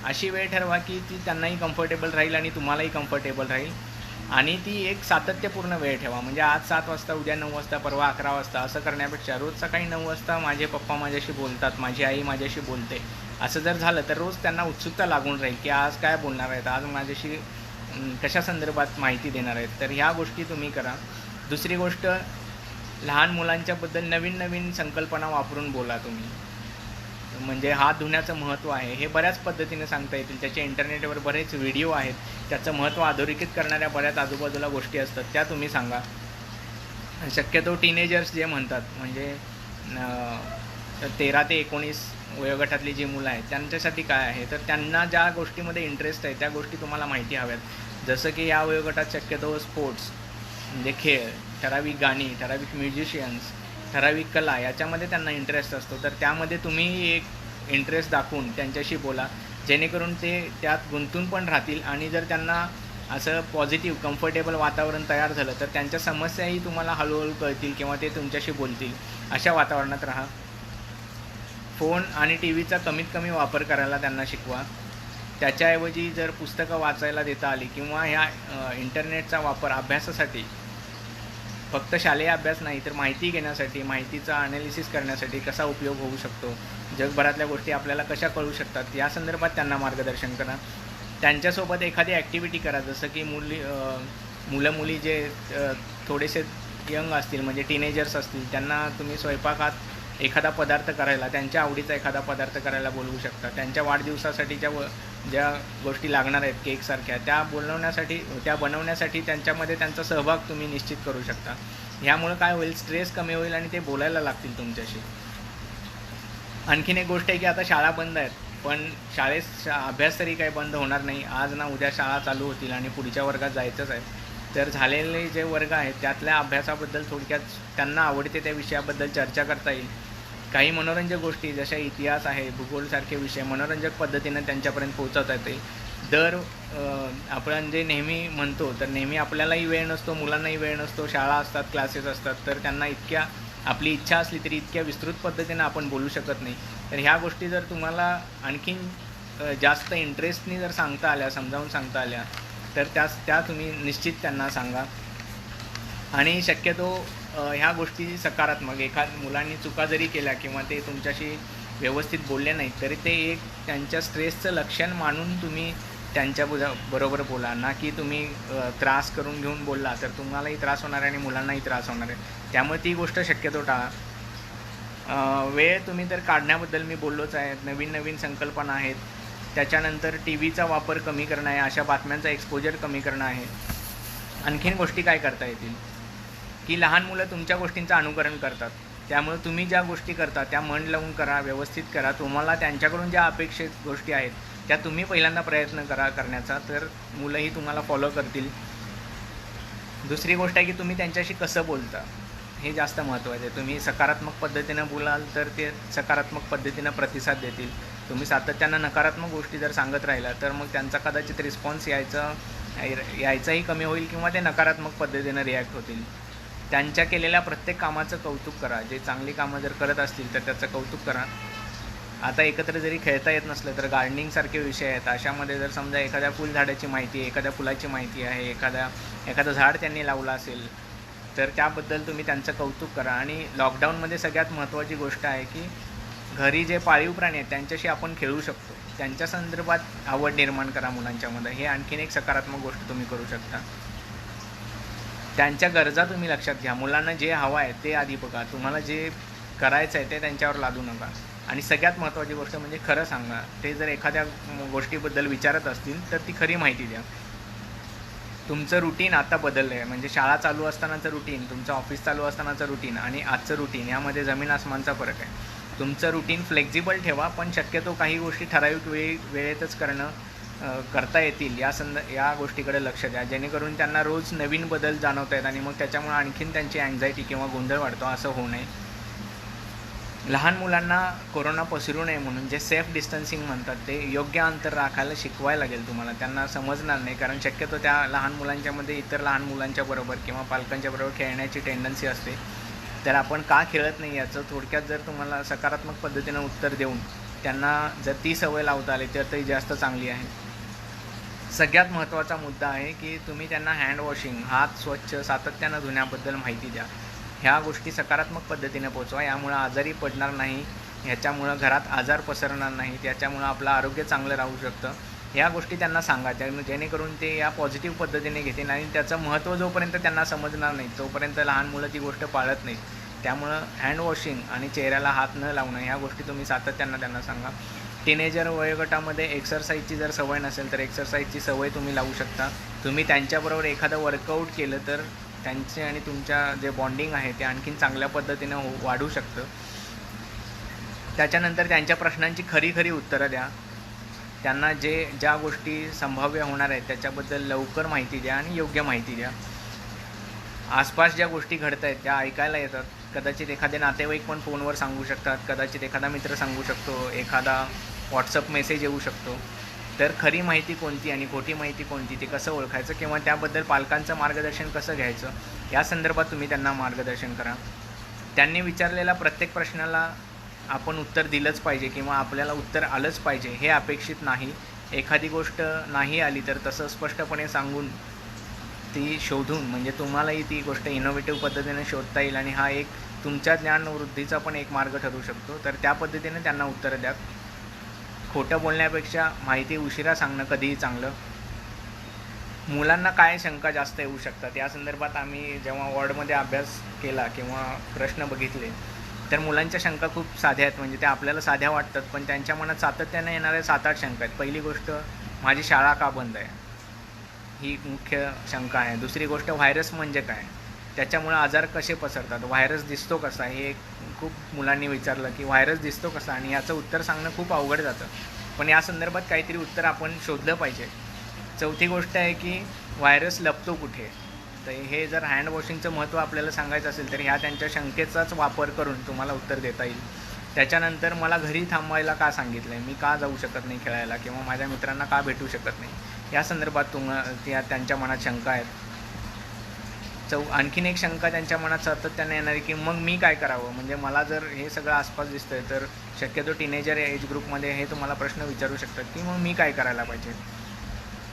अशी वेळ ठरवा की ती त्यांनाही कम्फर्टेबल राहील आणि तुम्हालाही कम्फर्टेबल राहील. आणि ती एक सातत्यपूर्ण वेळ ठेवा. म्हणजे आज 7 वाजता, उद्या 9 वाजता, परवा 11 वाजता असं करण्यापेक्षा रोज सकाळी 9 वाजता माझे पप्पा माझ्याशी बोलतात, माझी आई माझ्याशी बोलते, असं जर झालं तर रोज त्यांना उत्सुकता लागून राहील की आज काय बोलणार आहेत, आज माझ्याशी कशा संदर्भात माहिती देणार आहेत. तर ह्या गोष्टी तुम्ही करा. दुसरी गोष्ट, लहान मुलांच्याबद्दल नवीन नवीन संकल्पना वापरून बोला तुम्ही. म्हणजे हात धुण्याचं महत्त्व आहे हे बऱ्याच पद्धतीने सांगता येतील. त्याचे इंटरनेटवर बरेच व्हिडिओ आहेत. त्याचं महत्त्व अधोरेखित करणाऱ्या बऱ्याच आजूबाजूला गोष्टी असतात, त्या तुम्ही सांगा. शक्यतो टीनेजर्स जे म्हणतात, म्हणजे 13 ते 19 वयोगटातली जी मुलं आहेत त्यांच्यासाठी काय आहे, तर त्यांना ज्या गोष्टीमध्ये इंटरेस्ट आहे त्या गोष्टी तुम्हाला माहिती हव्यात. जसं की या वयोगटात शक्यतो स्पोर्ट्स म्हणजे खेळ, ठराविक गाणी, ठराविक म्युझिशियन्स, ठराविक कला याच्यामध्ये त्यांना इंटरेस्ट असतो. तर त्यामध्ये तुम्ही एक इंटरेस्ट दाखवून त्यांच्याशी बोला, जेणेकरून ते त्यात गुंतून पण राहतील. आणि जर त्यांना असं पॉझिटिव्ह कम्फर्टेबल वातावरण तयार झालं तर त्यांच्या समस्याही तुम्हाला हळूहळू कळतील किंवा ते तुमच्याशी बोलतील. अशा वातावरणात राहा. फोन आणि टी व्हीचा कमीत कमी वापर करायला त्यांना शिकवा. त्याच्याऐवजी जर पुस्तकं वाचायला देता आली किंवा ह्या इंटरनेटचा वापर अभ्यासासाठी, फक्त शालेय अभ्यास नाही तर माहिती घेण्यासाठी, माहितीचा ॲनालिसिस करण्यासाठी कसा उपयोग होऊ शकतो, जगभरातल्या गोष्टी आपल्याला कशा कळू शकतात, या संदर्भात त्यांना मार्गदर्शन करा. त्यांच्यासोबत एखादी ॲक्टिव्हिटी करा. जसं की मुलं मुली जे थोडेसे यंग असतील, म्हणजे टीनेजर्स असतील, त्यांना तुम्ही स्वयंपाकात एखादा पदार्थ करायला, त्यांच्या आवडीचा एखादा पदार्थ करायला बोलवू शकता. त्यांच्या वाढदिवसासाठीच्या ज्या गोष्टी लागणार आहेत केकसारख्या, त्या बनवण्यासाठी त्यांच्यामध्ये त्यांचा सहभाग तुम्ही निश्चित करू शकता. ह्यामुळं काय होईल, स्ट्रेस कमी होईल आणि ते बोलायला लागतील तुमच्याशी. आणखीन एक गोष्ट आहे की आता शाळा बंद आहेत, पण अभ्यास तरी काही बंद होणार नाही. आज ना उद्या शाळा चालू होतील आणि पुढच्या वर्गात जायचंच आहे. तर झालेले जे वर्ग आहेत त्यातल्या अभ्यासाबद्दल थोडक्यात त्यांना आवडते त्या विषयाबद्दल चर्चा करता येईल. काही मनोरंजक गोष्टी जशा इतिहास आहे, भूगोलसारखे विषय मनोरंजक पद्धतीनं त्यांच्यापर्यंत पोहोचवता येते. आपण जे नेहमी म्हणतो, तर नेहमी आपल्यालाही वेळ नसतो, मुलांनाही वेळ नसतो, शाळा असतात, क्लासेस असतात, तर त्यांना आपली इच्छा असली तरी इतक्या विस्तृत पद्धतीनं आपण बोलू शकत नाही. तर ह्या गोष्टी जर तुम्हाला आणखीन जास्त इंटरेस्टनी जर सांगता आल्या, समजावून सांगता आल्या, तर त्या तुम्ही निश्चित त्यांना सांगा. आणि शक्यतो ह्या गोष्टी सकारात्मक, मुलांनी चुका जरी केल्या किंवा ते तुमच्याशी व्यवस्थित बोलले नाहीत तरी ते एक त्यांच्या स्ट्रेसचं लक्षण मानून तुम्ही त्यांच्या बरोबर बोला, ना की तुम्ही त्रास करून घेऊन बोलला तर तुम्हालाही त्रास होणार आहे आणि मुलांनाही त्रास होणार आहे. त्यामुळे ती गोष्ट शक्यतो टाळा. वेळ तुम्ही तर काढण्याबद्दल मी बोललोच आहे. नवीन नवीन संकल्पना आहेत. त्याच्यानंतर टी व्हीचा वापर कमी करणं आहे, अशा बातम्यांचा एक्सपोजर कमी करणं आहे. आणखीन गोष्टी काय करता येतील की लहान मुलं तुमच्या गोष्टींचं अनुकरण करतात, त्यामुळे तुम्ही ज्या गोष्टी करता त्या मन लावून करा, व्यवस्थित करा. तुम्हाला त्यांच्याकडून ज्या अपेक्षित गोष्टी आहेत त्या तुम्ही पहिल्यांदा प्रयत्न करा करण्याचा, तर मुलंही तुम्हाला फॉलो करतील. दुसरी गोष्ट आहे की तुम्ही त्यांच्याशी कसं बोलता हे जास्त महत्त्वाचं आहे. तुम्ही सकारात्मक पद्धतीनं बोलाल तर ते सकारात्मक पद्धतीनं प्रतिसाद देतील. तुम्ही सातत्यानं नकारात्मक गोष्टी जर सांगत राहिला तर मग त्यांचा कदाचित रिस्पॉन्स यायचाही कमी होईल किंवा ते नकारात्मक पद्धतीनं रिॲक्ट होतील. त्यांच्या केलेल्या प्रत्येक कामाचं कौतुक करा. जे चांगली कामं जर करत असतील तर त्याचं कौतुक करा. आता एकत्र जरी खेळता येत नसलं तर गार्डनिंगसारखे विषय आहेत, अशामध्ये जर समजा एखाद्या फुलझाडाची माहिती आहे, एखाद्या फुलाची माहिती आहे, एखादं झाड त्यांनी लावलं असेल तर त्याबद्दल तुम्ही त्यांचं कौतुक करा. आणि लॉकडाऊनमध्ये सगळ्यात महत्त्वाची गोष्ट आहे की घरी जे पाळीव प्राणी आहेत त्यांच्याशी आपण खेळू शकतो, त्यांच्या संदर्भात आवड निर्माण करा मुलांच्यामध्ये. हे आणखीन एक सकारात्मक गोष्ट तुम्ही करू शकता. त्यांच्या गरजा तुम्ही लक्षात घ्या. मुलांना जे हवं आहे ते आधी बघा. तुम्हाला जे करायचं आहे ते त्यांच्यावर लादू नका. आणि सगळ्यात महत्त्वाची गोष्ट म्हणजे खरं सांगा. ते जर एखाद्या गोष्टीबद्दल विचारत असतील तर ती खरी माहिती द्या. तुमचं रुटीन आता बदललं आहे, म्हणजे शाळा चालू असतानाचं रुटीन, तुमचं ऑफिस चालू असतानाचं रुटीन आणि आजचं रुटीन यामध्ये जमीन आसमानचा फरक आहे. तुमचं रुटीन फ्लेक्झिबल ठेवा, पण शक्यतो काही गोष्टी ठराविक वेळेतच करता येतील या गोष्टीकडे लक्ष द्या, जेणेकरून त्यांना रोज नवीन बदल जाणवता आहेत आणि मग त्याच्यामुळे आणखीन त्यांची अँझायटी किंवा गोंधळ वाढतो. असं होऊ नये. लहान मुलांना कोरोना पसरू नये म्हणून जे सेफ डिस्टन्सिंग म्हणतात ते योग्य अंतर राखायला शिकवायला लागेल तुम्हाला. त्यांना समजणार नाही, कारण शक्यतो त्या लहान मुलांच्यामध्ये इतर लहान मुलांच्या बरोबर किंवा पालकांच्या बरोबर खेळण्याची टेंडन्सी असते. तर आपण का खेळत नाही याचं थोडक्यात जर तुम्हाला सकारात्मक पद्धतीनं उत्तर देऊन त्यांना जर ती सवय लावता आली तर ती जास्त चांगली आहे. सगळ्यात महत्त्वाचा मुद्दा आहे की तुम्ही त्यांना हँड वॉशिंग, हात स्वच्छ सातत्यानं धुण्याबद्दल माहिती द्या. ह्या गोष्टी सकारात्मक पद्धतीने पोचवा. यामुळं आजारी पडणार नाही, ह्याच्यामुळं घरात आजार पसरणार नाहीत, याच्यामुळं आपलं आरोग्य चांगलं राहू शकतं. ह्या गोष्टी त्यांना सांगा, जेणेकरून ते या पॉझिटिव्ह पद्धतीने घेतील. आणि त्याचं महत्त्व जोपर्यंत त्यांना समजणार नाही तोपर्यंत लहान मुलं ती गोष्ट पाळत नाहीत. त्यामुळं हँड वॉशिंग आणि चेहऱ्याला हात न लावणं ह्या गोष्टी तुम्ही सातत्यानं त्यांना सांगा. टीनेजर वयोगटामध्ये एक्सरसाइजची जर सवय नसेल तर एक्सरसाइजची सवय तुम्ही लावू शकता. तुम्ही त्यांच्याबरोबर एखादं वर्कआउट केलं तर त्यांचे आणि तुमच्या जे बॉन्डिंग आहे ते आणखीन चांगल्या पद्धतीनं वाढू शकतं. त्याच्यानंतर त्यांच्या प्रश्नांची खरी उत्तरं द्या. त्यांना ज्या गोष्टी संभाव्य होणार आहेत त्याच्याबद्दल लवकर माहिती द्या आणि योग्य माहिती द्या. आसपास ज्या गोष्टी घडत आहेत त्या ऐकायला येतात. कदाचित एखादे नातेवाईक पण फोनवर सांगू शकतात, कदाचित एखादा मित्र सांगू शकतो, एखादा व्हॉट्सअप मेसेज येऊ शकतो. तर खरी माहिती कोणती आणि खोटी माहिती कोणती ते कसं ओळखायचं किंवा त्याबद्दल पालकांचं मार्गदर्शन कसं घ्यायचं या संदर्भात तुम्ही त्यांना मार्गदर्शन करा. त्यांनी विचारलेल्या प्रत्येक प्रश्नाला आपण उत्तर दिलंच पाहिजे किंवा आपल्याला उत्तर आलंच पाहिजे हे अपेक्षित नाही. एखादी गोष्ट नाही आली तर तसं स्पष्टपणे सांगून ती शोधून, म्हणजे तुम्हालाही ती गोष्ट इनोव्हेटिव्ह पद्धतीने शोधता येईल आणि हा एक तुमच्या ज्ञानवृद्धीचा पण एक मार्ग ठरू शकतो. तर त्या पद्धतीने त्यांना उत्तरं द्या. खोटं बोलण्यापेक्षा माहिती उशिरा सांगणं कधीही चांगलं. मुलांना काय शंका जास्त येऊ शकतात या संदर्भात आम्ही जेव्हा वॉर्डमध्ये अभ्यास केला किंवा प्रश्न बघितले तर मुलांच्या शंका खूप साध्या आहेत. म्हणजे त्या आपल्याला साध्या वाटतात पण त्यांच्या मनात सातत्याने येणाऱ्या 7-8 शंका आहेत. पहिली गोष्ट, माझी शाळा का बंद आहे, ही मुख्य शंका आहे. दुसरी गोष्ट, व्हायरस म्हणजे काय, त्याच्यामुळे आजार कसे पसरतात, व्हायरस दिसतो कसा, हे खूप मुलांनी विचारलं की व्हायरस दिसतो कसा, आणि याचं उत्तर सांगणं खूप अवघड जातं. पण या संदर्भात काहीतरी उत्तर आपण शोधलं पाहिजे. चौथी गोष्ट आहे की व्हायरस लपतो कुठे. तर हे जर हँड वॉशिंगचं महत्त्व आपल्याला सांगायचं असेल तर ह्या त्यांच्या शंकेचाच वापर करून तुम्हाला उत्तर देता येईल. त्याच्यानंतर मला घरी थांबवायला का सांगितलं आहे, मी का जाऊ शकत नाही खेळायला किंवा माझ्या मित्रांना का भेटू शकत नाही, या संदर्भात त्यांच्या मनात शंका आहेत. आणखीन एक शंका त्यांच्या मनात सातत्याने येणार आहे की मग मी काय करावं, म्हणजे मला जर हे सगळं आसपास दिसतंय तर शक्यतो टीनेजर एज ग्रुपमध्ये हे तुम्हाला प्रश्न विचारू शकतात की मग मी काय करायला पाहिजे.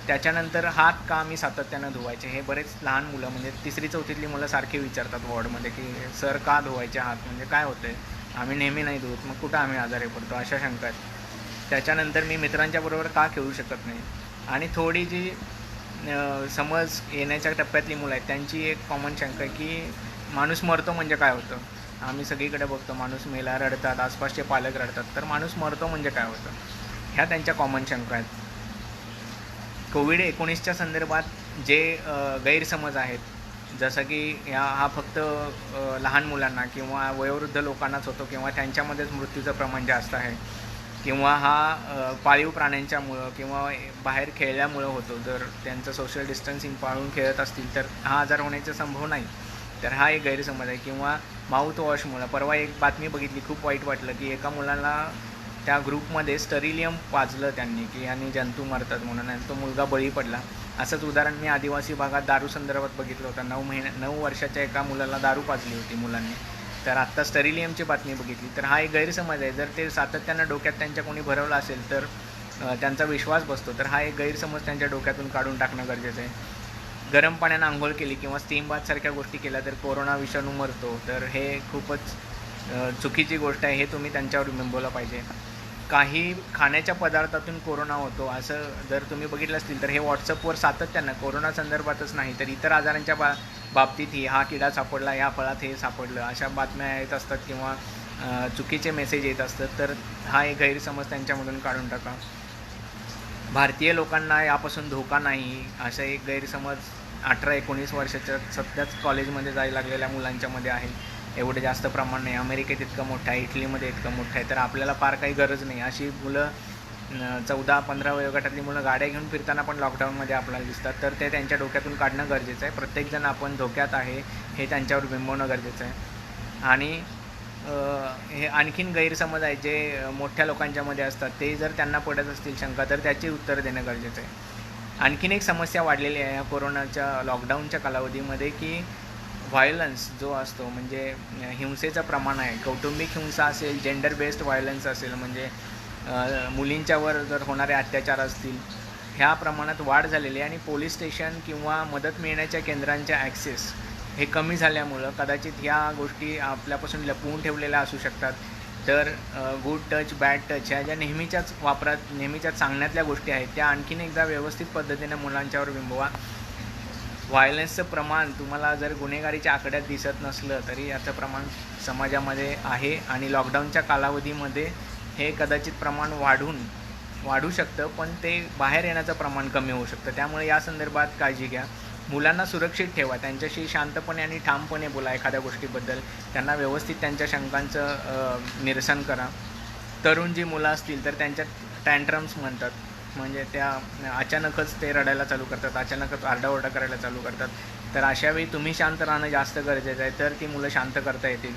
त्याच्यानंतर हात का मी सातत्यानं धुवायचे, हे बरेच लहान मुलं म्हणजे 3री-4थीतली मुलं सारखे विचारतात वॉर्डमध्ये की सर का धुवायचे हात, म्हणजे काय होतं आहे, आम्ही नेहमी नाही धुवत, मग कुठं आम्ही आजारी पडतो, अशा शंका आहेत. त्याच्यानंतर मी मित्रांच्या बरोबर का खेळू शकत नाही. आणि थोडी जी समज येण्याच्या टप्प्यातली मुलं आहेत त्यांची एक कॉमन शंका आहे की माणूस मरतो म्हणजे काय होतं. आम्ही सगळीकडे बघतो माणूस मेला, रडतात, आसपासचे पालक रडतात, तर माणूस मरतो म्हणजे काय होतं, ह्या त्यांच्या कॉमन शंका आहेत. कोविड-19च्या संदर्भात जे गैरसमज आहेत, जसं की हा फक्त लहान मुलांना किंवा वयोवृद्ध लोकांनाच होतो किंवा त्यांच्यामध्येच मृत्यूचं प्रमाण जास्त आहे किंवा हा पाळीव प्राण्यांच्यामुळं किंवा बाहेर खेळल्यामुळं होतो. जर त्यांचं सोशल डिस्टन्सिंग पाळून खेळत असतील तर हा आजार होण्याचा संभव नाही. तर हा एक गैरसमज आहे. किंवा माउथ वॉशमुळं, परवा एक बातमी बघितली, खूप वाईट वाटलं की एका मुलाला त्या ग्रुपमध्ये स्टरिलियम पाजलं त्यांनी की आणि जंतू मरतात म्हणून, आणि तो मुलगा बळी पडला. असंच उदाहरण मी आदिवासी भागात दारू संदर्भात बघितलं होतं. 9 वर्षाच्या एका मुलाला दारू पाजली होती मुलांनी. तर आत्ता स्टरिलियमची बातमी बघितली. तर हा एक गैरसमज आहे. जर ते सातत्यानं डोक्यात त्यांच्या कोणी भरवलं असेल तर त्यांचा विश्वास बसतो. तर हा एक गैरसमज त्यांच्या डोक्यातून काढून टाकणं गरजेचं आहे. गरम पाण्यानं आंघोळ केली किंवा स्टीम बाथसारख्या गोष्टी केल्या तर कोरोना विषाणू मरतो, तर हे खूपच चुकीची गोष्ट आहे. हे तुम्ही त्यांच्यावर बिंबवलं पाहिजे. काही खाण्याच्या पदार्थातून कोरोना होतो असं जर तुम्ही बघितलं असतील तर हे व्हॉट्सअपवर सातत्यानं कोरोना संदर्भातच नाही तर इतर आजारांच्या बाबतीतही हा किडा सापडला, या फळात हे सापडलं, अशा बातम्या येत असतात किंवा चुकीचे मेसेज येत असतात. तर हा एक गैरसमज त्यांच्यामधून काढून टाका. भारतीय लोकांना यापासून धोका नाही असा एक गैरसमज 18-19 वर्षाच्या सध्याच कॉलेजमध्ये जायला लागलेल्या मुलांच्यामध्ये आहे. एवढं जास्त प्रमाण नाही. अमेरिकेत इतकं मोठं आहे, इटलीमध्ये इतकं मोठं आहे, तर आपल्याला फार काही गरज नाही. अशी मुलं 14-15 वयोगटातली मुलं गाड्या घेऊन फिरताना पण लॉकडाऊनमध्ये आपल्याला दिसतात. तर ते त्यांच्या डोक्यातून काढणं गरजेचं आहे. प्रत्येकजण आपण धोक्यात आहे हे त्यांच्यावर बिंबवणं गरजेचं आहे. आणि हे आणखीन गैरसमज आहे जे मोठ्या लोकांच्यामध्ये असतात, ते जर त्यांना पडत असतील शंका तर त्याची उत्तर देणं गरजेचं आहे. आणखीन एक समस्या वाढलेली आहे या कोरोनाच्या लॉकडाऊनच्या कालावधीमध्ये की व्हायलन्स जो असतो म्हणजे हिंसेचं प्रमाण आहे. कौटुंबिक हिंसा असेल, जेंडर बेस्ड व्हायलन्स असेल, म्हणजे मुलींच्यावर जर होणारे अत्याचार असतील, ह्या प्रमाणात वाढ झालेली आहे. आणि पोलीस स्टेशन किंवा मदत मिळण्याच्या केंद्रांच्या ॲक्सेस हे कमी झाल्यामुळं कदाचित ह्या गोष्टी आपल्यापासून लपवून ठेवलेल्या असू शकतात. तर गुड टच, बॅड टच ह्या ज्या नेहमीच्याच वापरात, नेहमीच्याच सांगण्यातल्या गोष्टी आहेत त्या आणखीन एकदा व्यवस्थित पद्धतीने मुलांच्यावर बिंबवा. व्हायलन्सचं प्रमाण तुम्हाला जर गुन्हेगारीच्या आकड्यात दिसत नसलं तरी याचं प्रमाण समाजामध्ये आहे आणि लॉकडाऊनच्या कालावधीमध्ये हे कदाचित प्रमाण वाढू शकतं, पण ते बाहेर येण्याचं प्रमाण कमी होऊ शकतं. त्यामुळे या संदर्भात काळजी घ्या. मुलांना सुरक्षित ठेवा, त्यांच्याशी शांतपणे आणि ठामपणे बोला एखाद्या गोष्टीबद्दल, त्यांना व्यवस्थित त्यांच्या शंकांचं निरसन करा. तरुण जी मुलं असतील तर त्यांच्या टँट्रम्स म्हणतात, म्हणजे त्या अचानकच ते रडायला चालू करतात, अचानकच आरडाओरडा करायला चालू करतात. तर अशावेळी तुम्ही शांत राहणं जास्त गरजेचं आहे, तर ती मुलं शांत करता येतील.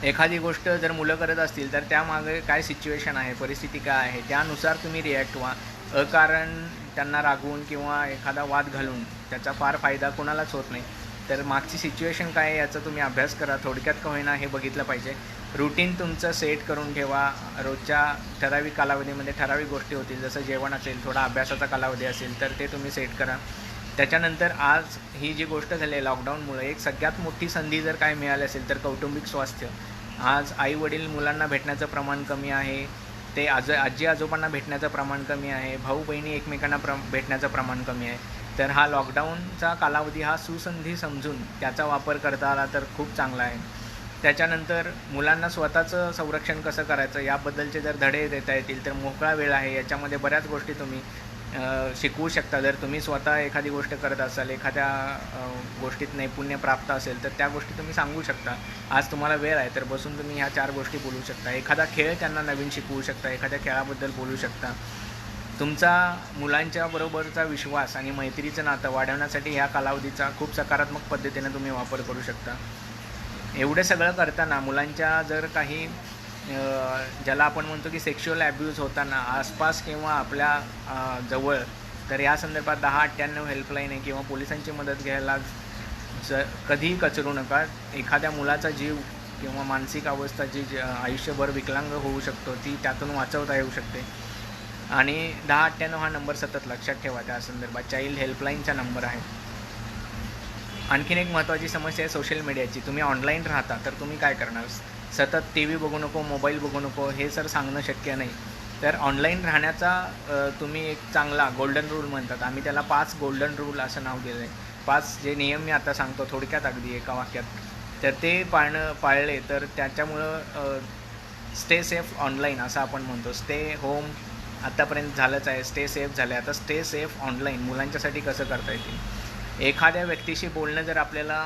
एखादी गोष्ट जर मुलं करत असतील तर त्यामागे काय सिच्युएशन आहे, परिस्थिती काय आहे, त्यानुसार तुम्ही रिॲक्ट व्हा. अकारण त्यांना रागवून किंवा एखादा वाद घालून त्याचा फार फायदा कोणालाच होत नाही. तर मागची सिच्युएशन काय आहे याचा तुम्ही अभ्यास करा, थोडक्यात का होईना हे बघितलं पाहिजे. रुटीन तुमचं सेट करून ठेवा. रोजच्या ठराविक कालावधीमध्ये ठराविक गोष्टी होतील, जसं जेवण असेल, थोडा अभ्यासाचा कालावधी असेल तर ते तुम्ही सेट करा. त्याच्यानंतर आज ही जी गोष्ट झाली आहे लॉकडाऊनमुळे, एक सगळ्यात मोठी संधी जर काय मिळाली असेल तर कौटुंबिक स्वास्थ्य. आज आईवडील मुलांना भेटण्याचं प्रमाण कमी आहे, ते आजी आजोबांना भेटण्याचं प्रमाण कमी आहे, भाऊ बहिणी एकमेकांना भेटण्याचं प्रमाण कमी आहे. तर हा लॉकडाऊनचा कालावधी हा सुसंधी समजून त्याचा वापर करता आला तर खूप चांगला आहे. त्याच्यानंतर मुलांना स्वतःचं संरक्षण कसं करायचं याबद्दलचे जर धडे देता येतील तर मोकळा वेळ आहे, याच्यामध्ये बऱ्याच गोष्टी तुम्ही शिकवू शकता. जर तुम्ही स्वतः एखादी गोष्ट करत असाल, एखाद्या गोष्टीत नैपुण्य प्राप्त असेल तर त्या गोष्टी तुम्ही सांगू शकता. आज तुम्हाला वेळ आहे तर बसून तुम्ही ह्या 4 गोष्टी बोलू शकता. एखादा खेळ त्यांना नवीन शिकवू शकता, एखाद्या खेळाबद्दल बोलू शकता. तुमचा मुलांच्या बरोबरचा विश्वास आणि मैत्रीचं नातं वाढवण्यासाठी ह्या कालावधीचा खूप सकारात्मक पद्धतीने तुम्ही वापर करू शकता. एवढं सगळं करताना मुलांच्या जर काही ज्याला आपण म्हणतो की सेक्शुअल ॲब्यूज होताना आसपास किंवा आपल्या जवळ, तर या संदर्भात 1098 हेल्पलाईन आहे किंवा पोलिसांची मदत घ्यायला कधीही कचरू नका. एखाद्या मुलाचा जीव किंवा मानसिक अवस्था जी आयुष्यभर विकलांग होऊ शकतो ती त्यातून वाचवता येऊ शकते. आणि 1098 हा नंबर सतत लक्षात ठेवा. त्या संदर्भात चाइल्ड हेल्पलाईनचा नंबर आहे. आणखीन एक महत्त्वाची समस्या आहे सोशल मीडियाची. तुम्ही ऑनलाईन राहता तर तुम्ही काय करणार? सतत टी व्ही बघू नको, मोबाईल बघू नको हे सर सांगणं शक्य नाही. तर ऑनलाईन राहण्याचा तुम्ही एक चांगला गोल्डन रूल म्हणतात, आम्ही त्याला 5 गोल्डन रूल असं नाव दिलं आहे. 5 जे नियम मी आता सांगतो थोडक्यात अगदी एका वाक्यात, तर ते पाळले तर त्याच्यामुळं स्टे सेफ ऑनलाईन असं आपण म्हणतो. स्टे होम आत्तापर्यंत झालंच आहे, स्टे सेफ झालं आहे, आता स्टे सेफ ऑनलाईन मुलांच्यासाठी कसं करता येतील. एखाद्या व्यक्तीशी बोलणं जर आपल्याला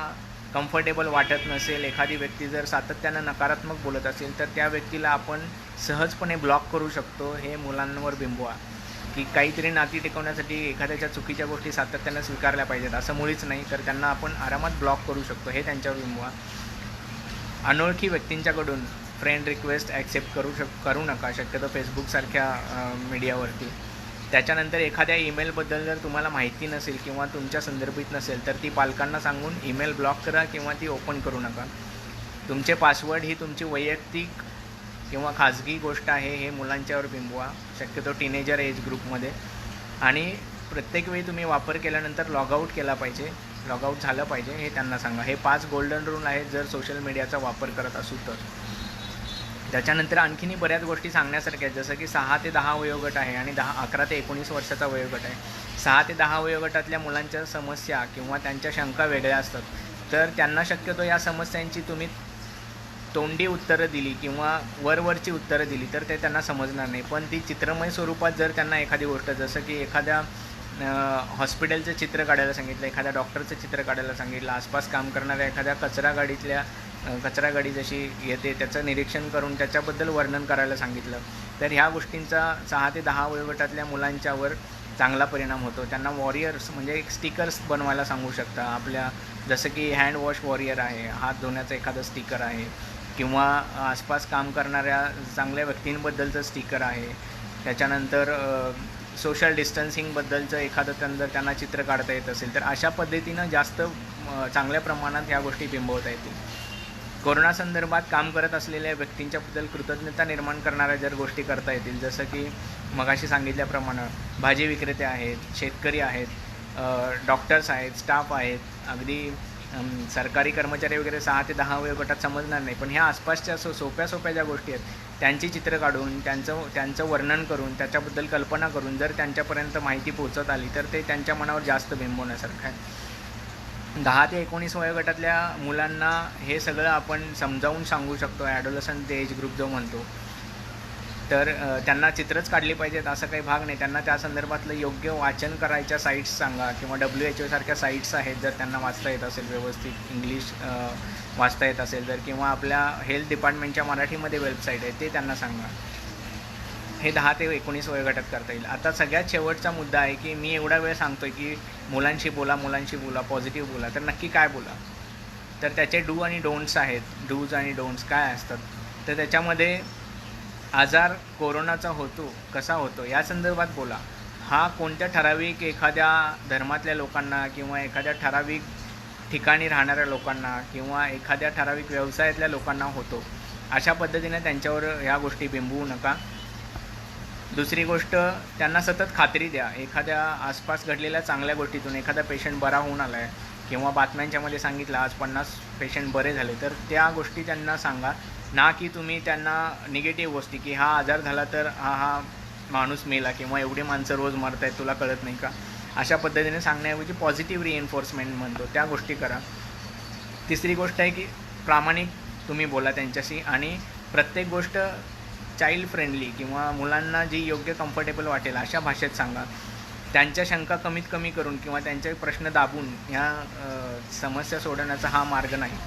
कम्फर्टेबल वाटत नसेल, एखादी व्यक्ती जर सातत्यानं नकारात्मक बोलत असेल तर त्या व्यक्तीला आपण सहजपणे ब्लॉक करू शकतो. हे मुलांवर बिंबवा की काहीतरी नाती टिकवण्यासाठी एखाद्याच्या चुकीच्या गोष्टी सातत्यानं स्वीकारल्या पाहिजेत असं मुळीच नाही, तर त्यांना आपण आरामात ब्लॉक करू शकतो. हे त्यांच्यावर बिंबवा. अनोळखी व्यक्तींच्याकडून फ्रेंड रिक्वेस्ट ॲक्सेप्ट करू नका शक्यतो फेसबुकसारख्या मीडियावरती. त्याच्यानंतर एखाद्या ईमेलबद्दल जर तुम्हाला माहिती नसेल किंवा तुमच्या संदर्भित नसेल तर ती पालकांना सांगून ईमेल ब्लॉक करा किंवा ती ओपन करू नका. तुमचे पासवर्ड ही तुमची वैयक्तिक किंवा खाजगी गोष्ट आहे हे मुलांच्यावर बिंबवा, शक्यतो टीनेजर एज ग्रुपमध्ये. आणि प्रत्येक वेळी तुम्ही वापर केल्यानंतर लॉगआउट केला पाहिजे, लॉगआउट झालं पाहिजे हे त्यांना सांगा. हे 5 गोल्डन रूल आहेत जर सोशल मीडियाचा वापर करत असू तर. त्याच्यानंतर आणखीनही बऱ्याच गोष्टी सांगण्यासारख्या आहेत, जसं की 6 ते 10 वयोगट आहे आणि 11 ते 19 वर्षाचा वयोगट आहे. 6 ते 10 वयोगटातल्या मुलांच्या समस्या किंवा त्यांच्या शंका वेगळ्या असतात. तर त्यांना शक्यतो या समस्यांची तुम्ही तोंडी उत्तरं दिली किंवा वरवरची उत्तरं दिली तर ते त्यांना समजणार नाही. पण ती चित्रमय स्वरूपात जर त्यांना एखादी गोष्ट, जसं की एखाद्या हॉस्पिटलचं चित्र काढायला सांगितलं, एखाद्या डॉक्टरचं चित्र काढायला सांगितलं, आसपास काम करणाऱ्या एखाद्या कचरा गाडी जशी येते त्याचं निरीक्षण करून त्याच्याबद्दल वर्णन करायला सांगितलं, तर ह्या गोष्टींचा 6 ते 10 वयोगटातल्या मुलांच्यावर चांगला परिणाम होतो. त्यांना वॉरियर्स म्हणजे एक स्टिकर्स बनवायला सांगू शकता आपल्या, जसं की हँड वॉश वॉरियर आहे, हात धुण्याचं एखादं स्टिकर आहे किंवा आसपास काम करणाऱ्या चांगल्या व्यक्तींबद्दलचं स्टिकर आहे. त्याच्यानंतर सोशल डिस्टन्सिंगबद्दलचं एखादं जर त्यांना चित्र काढता येत असेल तर अशा पद्धतीनं जास्त चांगल्या प्रमाणात ह्या गोष्टी बिंबवता येतील. कोरोना संदर्भात काम करत असलेल्या व्यक्तींच्याबद्दल कृतज्ञता निर्माण करणाऱ्या जर गोष्टी करता येतील, जसं की मगाशी सांगितल्याप्रमाणे भाजी विक्रेते आहेत, शेतकरी आहेत, डॉक्टर्स आहेत, स्टाफ आहेत, अगदी सरकारी कर्मचारी वगैरे 6 ते 10 वयोगटात समजणार नाही, पण ह्या आसपासच्या सोप्या ज्या गोष्टी आहेत त्यांची चित्र काढून त्यांचं वर्णन करून त्याच्याबद्दल कल्पना करून जर त्यांच्यापर्यंत माहिती पोहोचत आली तर ते त्यांच्या मनावर जास्त बिंबवण्यासारखं आहे. 10 ते 19 वयोगटातल्या मुलांना हे सगळं आपण समजावून सांगू शकतो, ॲडोलसंट एज ग्रुप जो म्हणतो. तर त्यांना चित्रच काढली पाहिजेत असं काही भाग नाही. त्यांना त्या संदर्भातलं योग्य वाचन करायच्या साईट्स सांगा किंवा WHO सारख्या साईट्स आहेत जर त्यांना वाचता येत असेल, व्यवस्थित इंग्लिश वाचता येत असेल तर, किंवा आपल्या हेल्थ डिपार्टमेंटच्या मराठीमध्ये वेबसाईट आहे ते त्यांना सांगा. हे 10 ते 19 वयोगटात करता येईल. आता सगळ्यात शेवटचा मुद्दा आहे की मी एवढा वेळ सांगतो आहे की मुलांशी बोला, पॉझिटिव्ह बोला, तर नक्की काय बोला? तर त्याचे डू आणि डोंट्स आहेत. डूज आणि डोंट्स काय असतात तर त्याच्यामध्ये आजार कोरोनाचा होतो, कसा होतो या संदर्भात बोला. हा कोणत्या ठराविक एखाद्या धर्मातल्या लोकांना किंवा एखाद्या ठराविक ठिकाणी राहणाऱ्या लोकांना किंवा एखाद्या ठराविक व्यवसायातल्या लोकांना होतो, अशा पद्धतीने त्यांच्यावर ह्या गोष्टी बिंबवू नका. दुसरी गोष्ट, त्यांना सतत खात्री द्या. एखाद्या आसपास घडलेल्या चांगल्या गोष्टीतून एखादा पेशंट बरा होऊन आला आहे किंवा बातम्यांच्यामध्ये सांगितलं आज 50 पेशंट बरे झाले, तर त्या गोष्टी त्यांना सांगा. ना की तुम्ही त्यांना निगेटिव्ह गोष्टी की हा आजार झाला तर हा माणूस मेला किंवा एवढी माणसं रोज मरत आहेत तुला कळत नाही का, अशा पद्धतीने सांगण्याऐवजी पॉझिटिव्ह रिएन्फोर्समेंट म्हणतो त्या गोष्टी करा. तिसरी गोष्ट आहे की प्रामाणिक तुम्ही बोला त्यांच्याशी आणि प्रत्येक गोष्ट चाइल्ड फ्रेंडली किंवा मुलांना जी योग्य कम्फर्टेबल वाटेल अशा भाषेत सांगा. त्यांच्या शंका कमीत कमी करून किंवा त्यांचे प्रश्न दाबून ह्या समस्या सोडवण्याचा हा मार्ग नाही.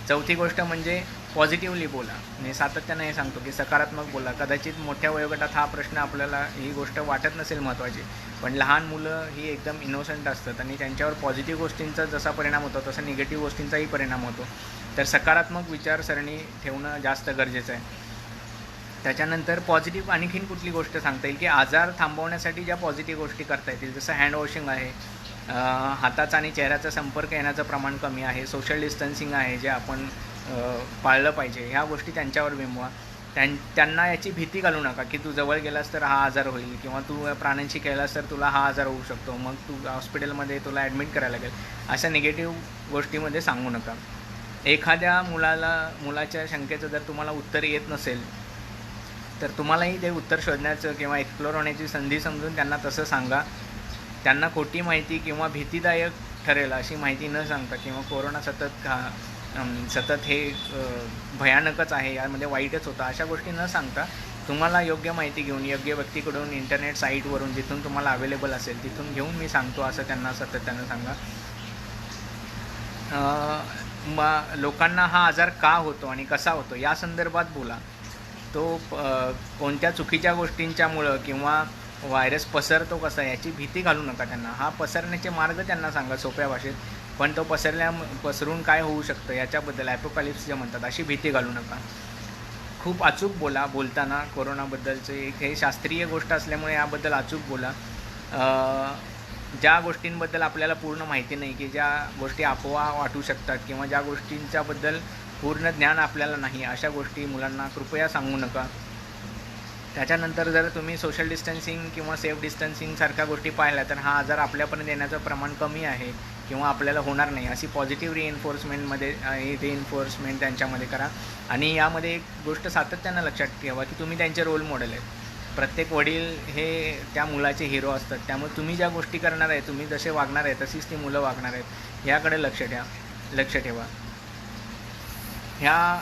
चौथी गोष्ट म्हणजे पॉझिटिव्हली बोला. मी सातत्यानं हे सांगतो की सकारात्मक बोला. कदाचित मोठ्या वयोगटात हा प्रश्न आपल्याला ही गोष्ट वाटत नसेल महत्त्वाची, पण लहान मुलं ही एकदम इनोसंट असतात आणि त्यांच्यावर पॉझिटिव्ह गोष्टींचा जसा परिणाम होतो तसा निगेटिव्ह गोष्टींचाही परिणाम होतो. तर सकारात्मक विचारसरणी ठेवणं जास्त गरजेचं आहे. त्याच्यानंतर पॉझिटिव्ह आणखीन कुठली गोष्ट सांगता येईल की आजार थांबवण्यासाठी ज्या पॉझिटिव्ह गोष्टी करता येतील, जसं हँड वॉशिंग आहे, हाताचा आणि चेहऱ्याचा संपर्क येण्याचं प्रमाण कमी आहे, सोशल डिस्टन्सिंग आहे जे आपण पाळलं पाहिजे, ह्या गोष्टी त्यांच्यावर बिंबवा. त्यांना याची भीती घालू नका की तू जवळ गेलास तर हा आजार होईल किंवा तू प्राण्यांशी खेळलास तर तुला हा आजार होऊ शकतो, मग तू हॉस्पिटलमध्ये तुला ॲडमिट करायला लागेल, अशा निगेटिव्ह गोष्टीमध्ये सांगू नका. एखाद्या मुलाच्या शंकेचं जर तुम्हाला उत्तर येत नसेल तर तुम्हालाही ते उत्तर शोधण्याचं किंवा एक्सप्लोर होण्याची संधी समजून त्यांना तसं सांगा. त्यांना खोटी माहिती किंवा भीतीदायक ठरेल अशी माहिती न सांगता किंवा कोरोना सतत हे भयानकच आहे, यामध्ये वाईटच होतं, अशा गोष्टी न सांगता तुम्हाला योग्य माहिती घेऊन योग्य व्यक्तीकडून इंटरनेट साईटवरून जिथून तुम्हाला अवेलेबल असेल तिथून घेऊन मी सांगतो असं त्यांना सातत्यानं सांगा. लोकांना हा आजार का होतो आणि कसा होतो या संदर्भात बोला. तो कोणत्या चुकीच्या गोष्टींच्यामुळं किंवा व्हायरस पसरतो कसा याची भीती घालू नका त्यांना. हा पसरण्याचे मार्ग त्यांना सांगा सोप्या भाषेत, पण तो पसरून काय होऊ शकतं याच्याबद्दल ॲपोकॅलिप्स जे म्हणतात अशी भीती घालू नका. खूप अचूक बोलताना कोरोनाबद्दलचे हे शास्त्रीय गोष्ट असल्यामुळे याबद्दल अचूक बोला. ज्या गोष्टींबद्दल आपल्याला पूर्ण माहिती नाही, की ज्या गोष्टी अफवा वाटू शकतात किंवा ज्या गोष्टींच्याबद्दल पूर्ण ज्ञान आपल्याला नाही, अशा गोष्टी मुलांना कृपया सांगू नका. त्याच्यानंतर जर तुम्ही सोशल डिस्टन्सिंग किंवा सेफ डिस्टन्सिंगसारख्या गोष्टी पाहिल्या तर हा आजार आपल्यापर्यंत येण्याचं प्रमाण कमी आहे किंवा आपल्याला होणार नाही, अशी पॉझिटिव्ह रिइन्फोर्समेंट त्यांच्यामध्ये करा. आणि यामध्ये एक गोष्ट सातत्यानं लक्षात ठेवा की तुम्ही त्यांचे रोल मॉडेल आहेत. प्रत्येक वडील हे त्या मुलाचे हिरो असतात. त्यामुळे तुम्ही ज्या गोष्टी करणार आहे, तुम्ही जसे वागणार आहे तशीच ती मुलं वागणार आहेत, याकडे लक्ष ठेवा. ह्या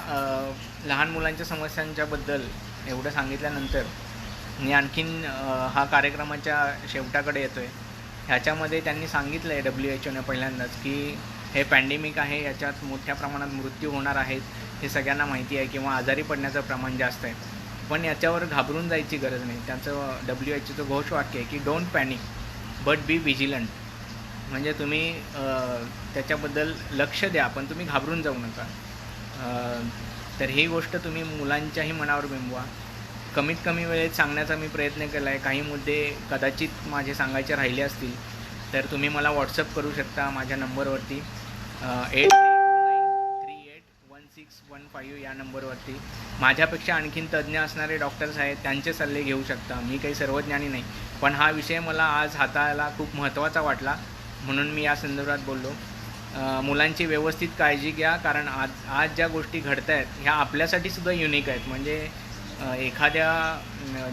लहान मुलांच्या समस्यांच्याबद्दल एवढं सांगितल्यानंतर मी आणखीन हा कार्यक्रमाच्या शेवटाकडे येतो आहे. ह्याच्यामध्ये त्यांनी सांगितलं आहे WHO ने पहिल्यांदाच की हे पॅन्डेमिक आहे, याच्यात मोठ्या प्रमाणात मृत्यू होणार आहेत, हे सगळ्यांना माहिती आहे किंवा आजारी पडण्याचं प्रमाण जास्त आहे. पण याच्यावर घाबरून जायची गरज नाही. त्यांचं WHOचं घोषवाक्य आहे की don't panic but be vigilant. म्हणजे तुम्ही त्याच्याबद्दल लक्ष द्या, पण तुम्ही घाबरून जाऊ नका. तर ही गोष्ट तुम्ही मुलांच्याही मनावर बिंबवा. कमीत कमी वेळेत सांगण्याचा मी प्रयत्न केला आहे. काही मुद्दे कदाचित माझे सांगायचे राहिले असतील तर तुम्ही मला व्हॉट्सअप करू शकता माझ्या नंबरवरती 8329381615 या नंबरवरती. माझ्यापेक्षा आणखीन तज्ज्ञ असणारे डॉक्टर्स आहेत, त्यांचे सल्ले घेऊ शकता. मी काही सर्वज्ञानी नाही, पण हा विषय मला आज हाताळायला खूप महत्त्वाचा वाटला म्हणून मी या संदर्भात बोललो. मुलांची व्यवस्थित काळजी घ्या, कारण आज ज्या गोष्टी घडत आहेत ह्या आपल्यासाठी सुद्धा युनिक आहेत. म्हणजे एखाद्या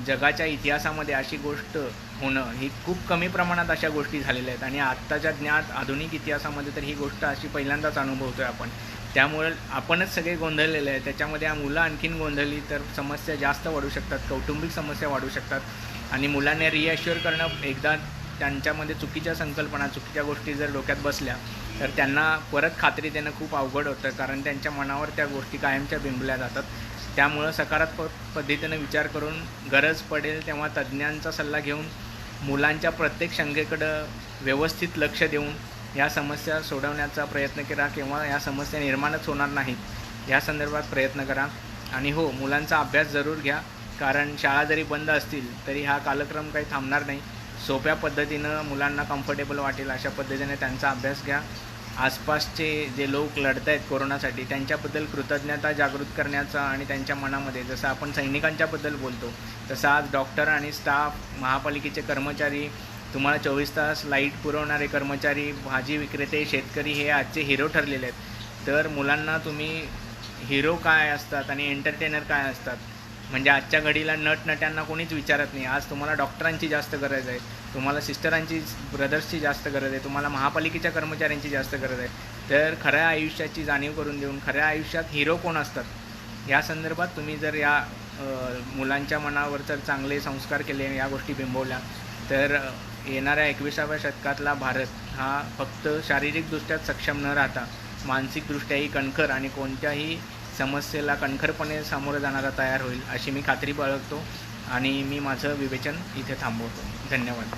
जगाच्या इतिहासामध्ये अशी गोष्ट होणं ही खूप कमी प्रमाणात अशा गोष्टी झालेल्या आहेत आणि आत्ताच्या ज्ञात आधुनिक इतिहासामध्ये तर ही गोष्ट अशी पहिल्यांदाच अनुभवतो आहे आपण. त्यामुळे आपणच सगळे गोंधळलेले आहे. त्याच्यामध्ये मुलं आणखीन गोंधळली तर समस्या जास्त वाढू शकतात, कौटुंबिक समस्या वाढू शकतात. आणि मुलांना रिॲश्युअर करणं, एकदा त्यांच्यामध्ये चुकीच्या संकल्पना, चुकीच्या गोष्टी जर डोक्यात बसल्या तर त्यांना परत खात्री देणं खूप अवघड होतं, कारण त्यांच्या मनावर त्या गोष्टी कायमच्या बिंबल्या जातात. त्यामुळं सकारात्मक पद्धतीनं विचार करून गरज पडेल तेव्हा तज्ज्ञांचा सल्ला घेऊन मुलांच्या प्रत्येक शंकेकडं व्यवस्थित लक्ष देऊन या समस्या सोडवण्याचा प्रयत्न करा किंवा या समस्या निर्माणच होणार नाहीत या संदर्भात प्रयत्न करा. आणि हो, मुलांचा अभ्यास जरूर घ्या, कारण शाळा जरी बंद असतील तरी हा कालक्रम काही थांबणार नाही. सोप्या पद्धतीनं मुलांना कम्फर्टेबल वाटेल अशा पद्धतीने त्यांचा अभ्यास घ्या. आसपासचे जे लोक लढत आहेत कोरोनासाठी त्यांच्याबद्दल कृतज्ञता जागृत करण्याचा आणि त्यांच्या मनामध्ये, जसं आपण सैनिकांच्याबद्दल बोलतो तसं आज डॉक्टर आणि स्टाफ, महापालिकेचे कर्मचारी, तुम्हाला 24 तास लाईट पुरवणारे कर्मचारी, भाजी विक्रेते, शेतकरी हे आजचे हिरो ठरलेले आहेत. तर मुलांना तुम्ही हिरो काय असतात आणि एंटरटेनर काय असतात, म्हणजे आजच्या घडीला नटनट्यांना कोणीच विचारत नाही. आज तुम्हाला डॉक्टरांची जास्त गरज आहे, तुम्हाला सिस्टरांची, ब्रदर्सची जास्त गरज आहे, तुम्हाला महापालिकेच्या कर्मचाऱ्यांची जास्त गरज आहे. तर खऱ्या आयुष्याची जाणीव करून देऊन खऱ्या आयुष्यात हिरो कोण असतात या संदर्भात तुम्ही जर या मुलांच्या मनावर जर चांगले संस्कार केले, या गोष्टी बिंबवल्या, तर येणाऱ्या 21व्या शतकातला भारत हा फक्त शारीरिकदृष्ट्या सक्षम न राहता मानसिकदृष्ट्याही कणखर आणि कोणत्याही समस्येला कणखरपणे सामोरं जाणारा तयार होईल, अशी मी खात्री बाळगतो आणि मी माझं विवेचन इथे थांबवतो. धन्यवाद.